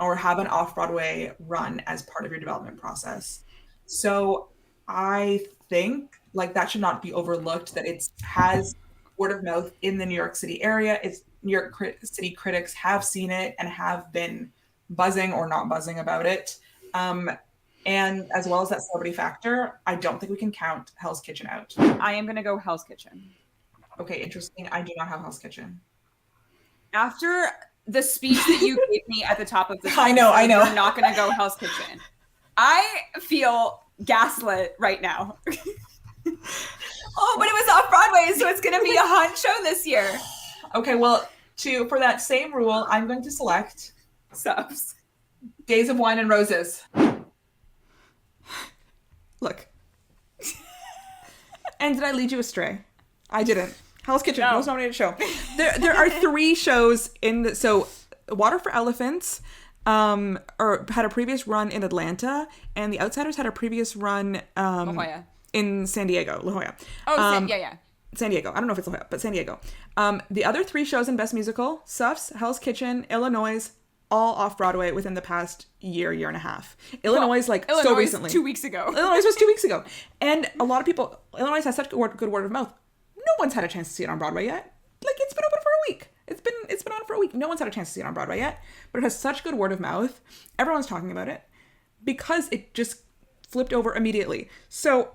or have an off Broadway run as part of your development process. So I think like that should not be overlooked, that it has word of mouth in the New York City area. It's New York City critics have seen it and have been buzzing or not buzzing about it. And as well as that celebrity factor, I don't think we can count Hell's Kitchen out. I am going to go Hell's Kitchen. Okay, interesting. I do not have Hell's Kitchen. After the speech that you gave me at the top of the I know. You're not going to go Hell's Kitchen. I feel gaslit right now. Oh, but it was off Broadway, so it's going to be a hot show this year. Okay, well, for that same rule, I'm going to select Subs. Days of Wine and Roses. Look. And did I lead you astray? I didn't. Hell's Kitchen, most nominated show. There are 3 shows so Water for Elephants had a previous run in Atlanta, and The Outsiders had a previous run La Jolla. In San Diego, La Jolla. Oh, San Diego. I don't know if it's La Jolla, but San Diego. The other 3 shows in Best Musical, Suffs, Hell's Kitchen, Illinois, all off Broadway within the past year and a half. Illinois is like so recently. 2 weeks ago. Illinois was 2 weeks ago. And a lot of people, Illinois has such good word of mouth. No one's had a chance to see it on Broadway yet. Like, it's been open for a week. It's been on for a week. No one's had a chance to see it on Broadway yet. But it has such good word of mouth. Everyone's talking about it because it just flipped over immediately. So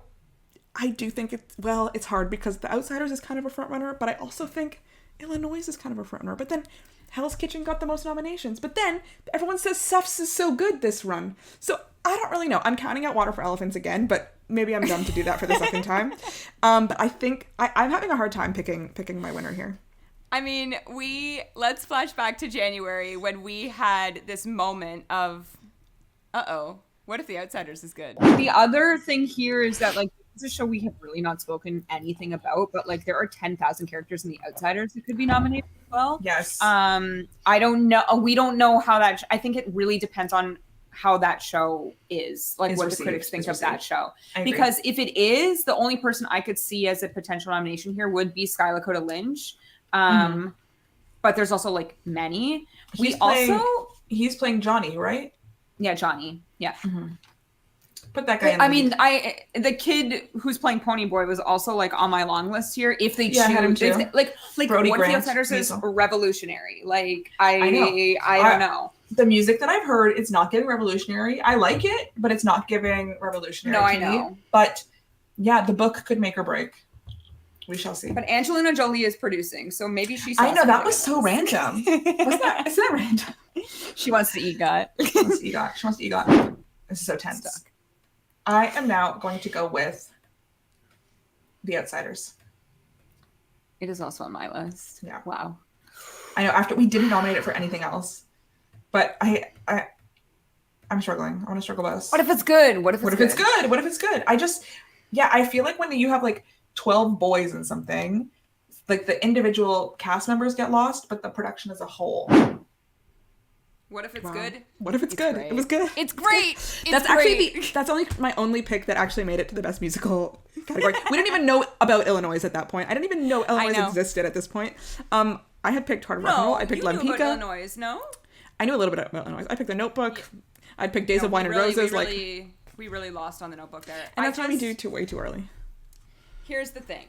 I do think it's hard because The Outsiders is kind of a front runner, but I also think Illinois is kind of a front runner. But then Hell's Kitchen got the most nominations. But then everyone says Suffs is so good this run. So I don't really know. I'm counting out Water for Elephants again, but maybe I'm dumb to do that for the second time. But I think I'm having a hard time picking my winner here. I mean, let's flash back to January when we had this moment of, what if The Outsiders is good? The other thing here is that, like, this is a show we have really not spoken anything about, but like there are 10,000 characters in The Outsiders who could be nominated as well. Yes. I don't know. We don't know how that. I think it really depends on how that show is, like what the critics think of that show. Because if it is, the only person I could see as a potential nomination here would be Sky Lakota Lynch. But there's also like many. He's playing Johnny, right? Yeah, Johnny. Yeah. Mm-hmm. Put that guy in. I mean, the kid who's playing Pony Boy was also like on my long list here. If they choose, I had him too. like Brody what if The Grant, Outsiders is musical. Revolutionary? Like I don't know. The music that I've heard, it's not giving revolutionary. I like it, but it's not giving revolutionary. No, to I know. me. But yeah, the book could make or break. We shall see. But Angelina Jolie is producing, so maybe she's. I know that was so random. Isn't that random? She wants to EGOT. She wants to EGOT. This is so tense. I am now going to go with The Outsiders. It is also on my list. Yeah. Wow. I know after we didn't nominate it for anything else, but I'm struggling. I want to struggle less. What if it's good? What if it's good? What if it's good? I feel like when you have like 12 boys in something, like the individual cast members get lost, but the production as a whole. What if it's good? What if it's good? Great. It was good. It's great. That's only my only pick that actually made it to the best musical category. We didn't even know about Illinois at that point. I didn't even know Illinois existed at this point. I had picked Hard Rock and Roll. I picked Lempicka. Lempicka. Illinois, no? I knew a little bit about Illinois. I picked The Notebook. Yeah. I'd picked Days of Wine and Roses. We really lost on The Notebook there. And that's why we do way too early. Here's the thing.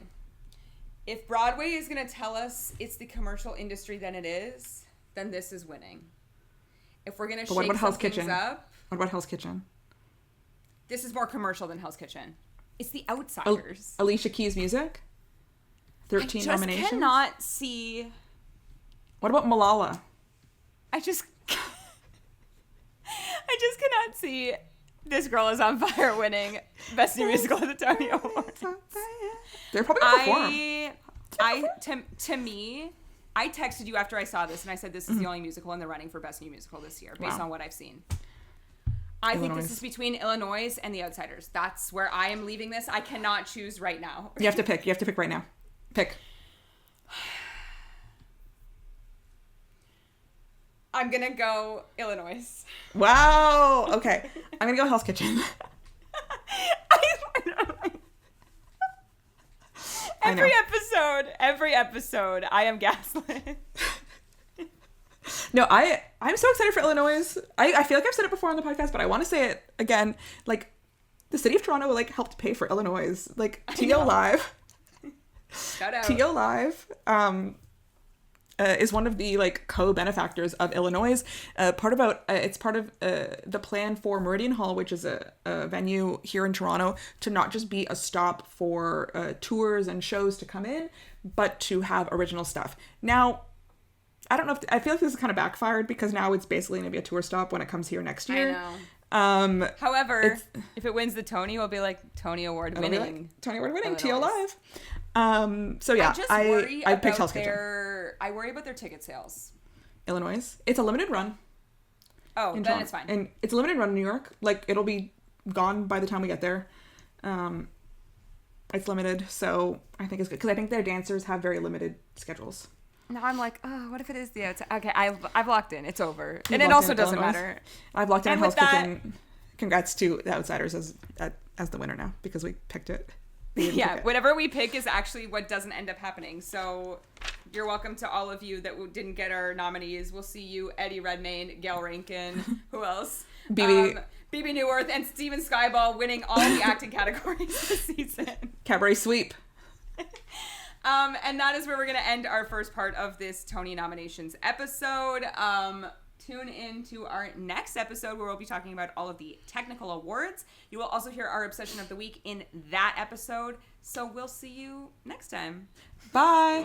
If Broadway is going to tell us it's the commercial industry than it is, then this is winning. If we're going to shake some things up... What about Hell's Kitchen? This is more commercial than Hell's Kitchen. It's The Outsiders. Alicia Keys' music? 13 nominations? I just cannot see... What about Malala? I just cannot see This Girl Is on Fire winning Best New Musical at the Tony Awards. They're probably going to perform. To me, I texted you after I saw this, and I said this is the only musical in the running for Best New Musical this year, based on what I've seen. I think this is between Illinois and The Outsiders. That's where I am leaving this. I cannot choose right now. You have to pick. You have to pick right now. Pick. I'm going to go Illinois. Wow. Okay. I'm going to go Hell's Kitchen. Every episode, I am gaslit. No, I'm so excited for Illinois. I feel like I've said it before on the podcast, but I want to say it again. Like, the city of Toronto, like, helped pay for Illinois. Like, TO Live. Shout out. TO Live is one of the, like, co-benefactors of Illinois. It's part of the plan for Meridian Hall, which is a venue here in Toronto, to not just be a stop for tours and shows to come in, but to have original stuff. Now, I don't know I feel like this is kind of backfired because now it's basically going to be a tour stop when it comes here next year. I know. However, if it wins the Tony, we'll be like Tony Award winning. Illinois. TO Live. So yeah, I picked Hell's Kitchen. I worry about their ticket sales. Illinois. It's a limited run. Oh, then Toronto. It's fine. And it's a limited run in New York. Like, it'll be gone by the time we get there. It's limited, so I think it's good because I think their dancers have very limited schedules. Now I'm like, oh, what if it is the outside? Okay, I've locked in. It's over. And it also doesn't matter. I've locked in Hell's Kitchen. Congrats to The Outsiders as the winner now because we picked it. Yeah, whatever we pick is actually what doesn't end up happening. So You're welcome to all of you that didn't get our nominees. We'll see you, Eddie Redmayne, Gail Rankin, who else? BB Newirth and Steven Skyball winning all the acting categories this season. Cabaret sweep. And that is where we're going to end our first part of this Tony nominations episode. Tune in to our next episode where we'll be talking about all of the technical awards. You will also hear our obsession of the week in that episode. So we'll see you next time. Bye.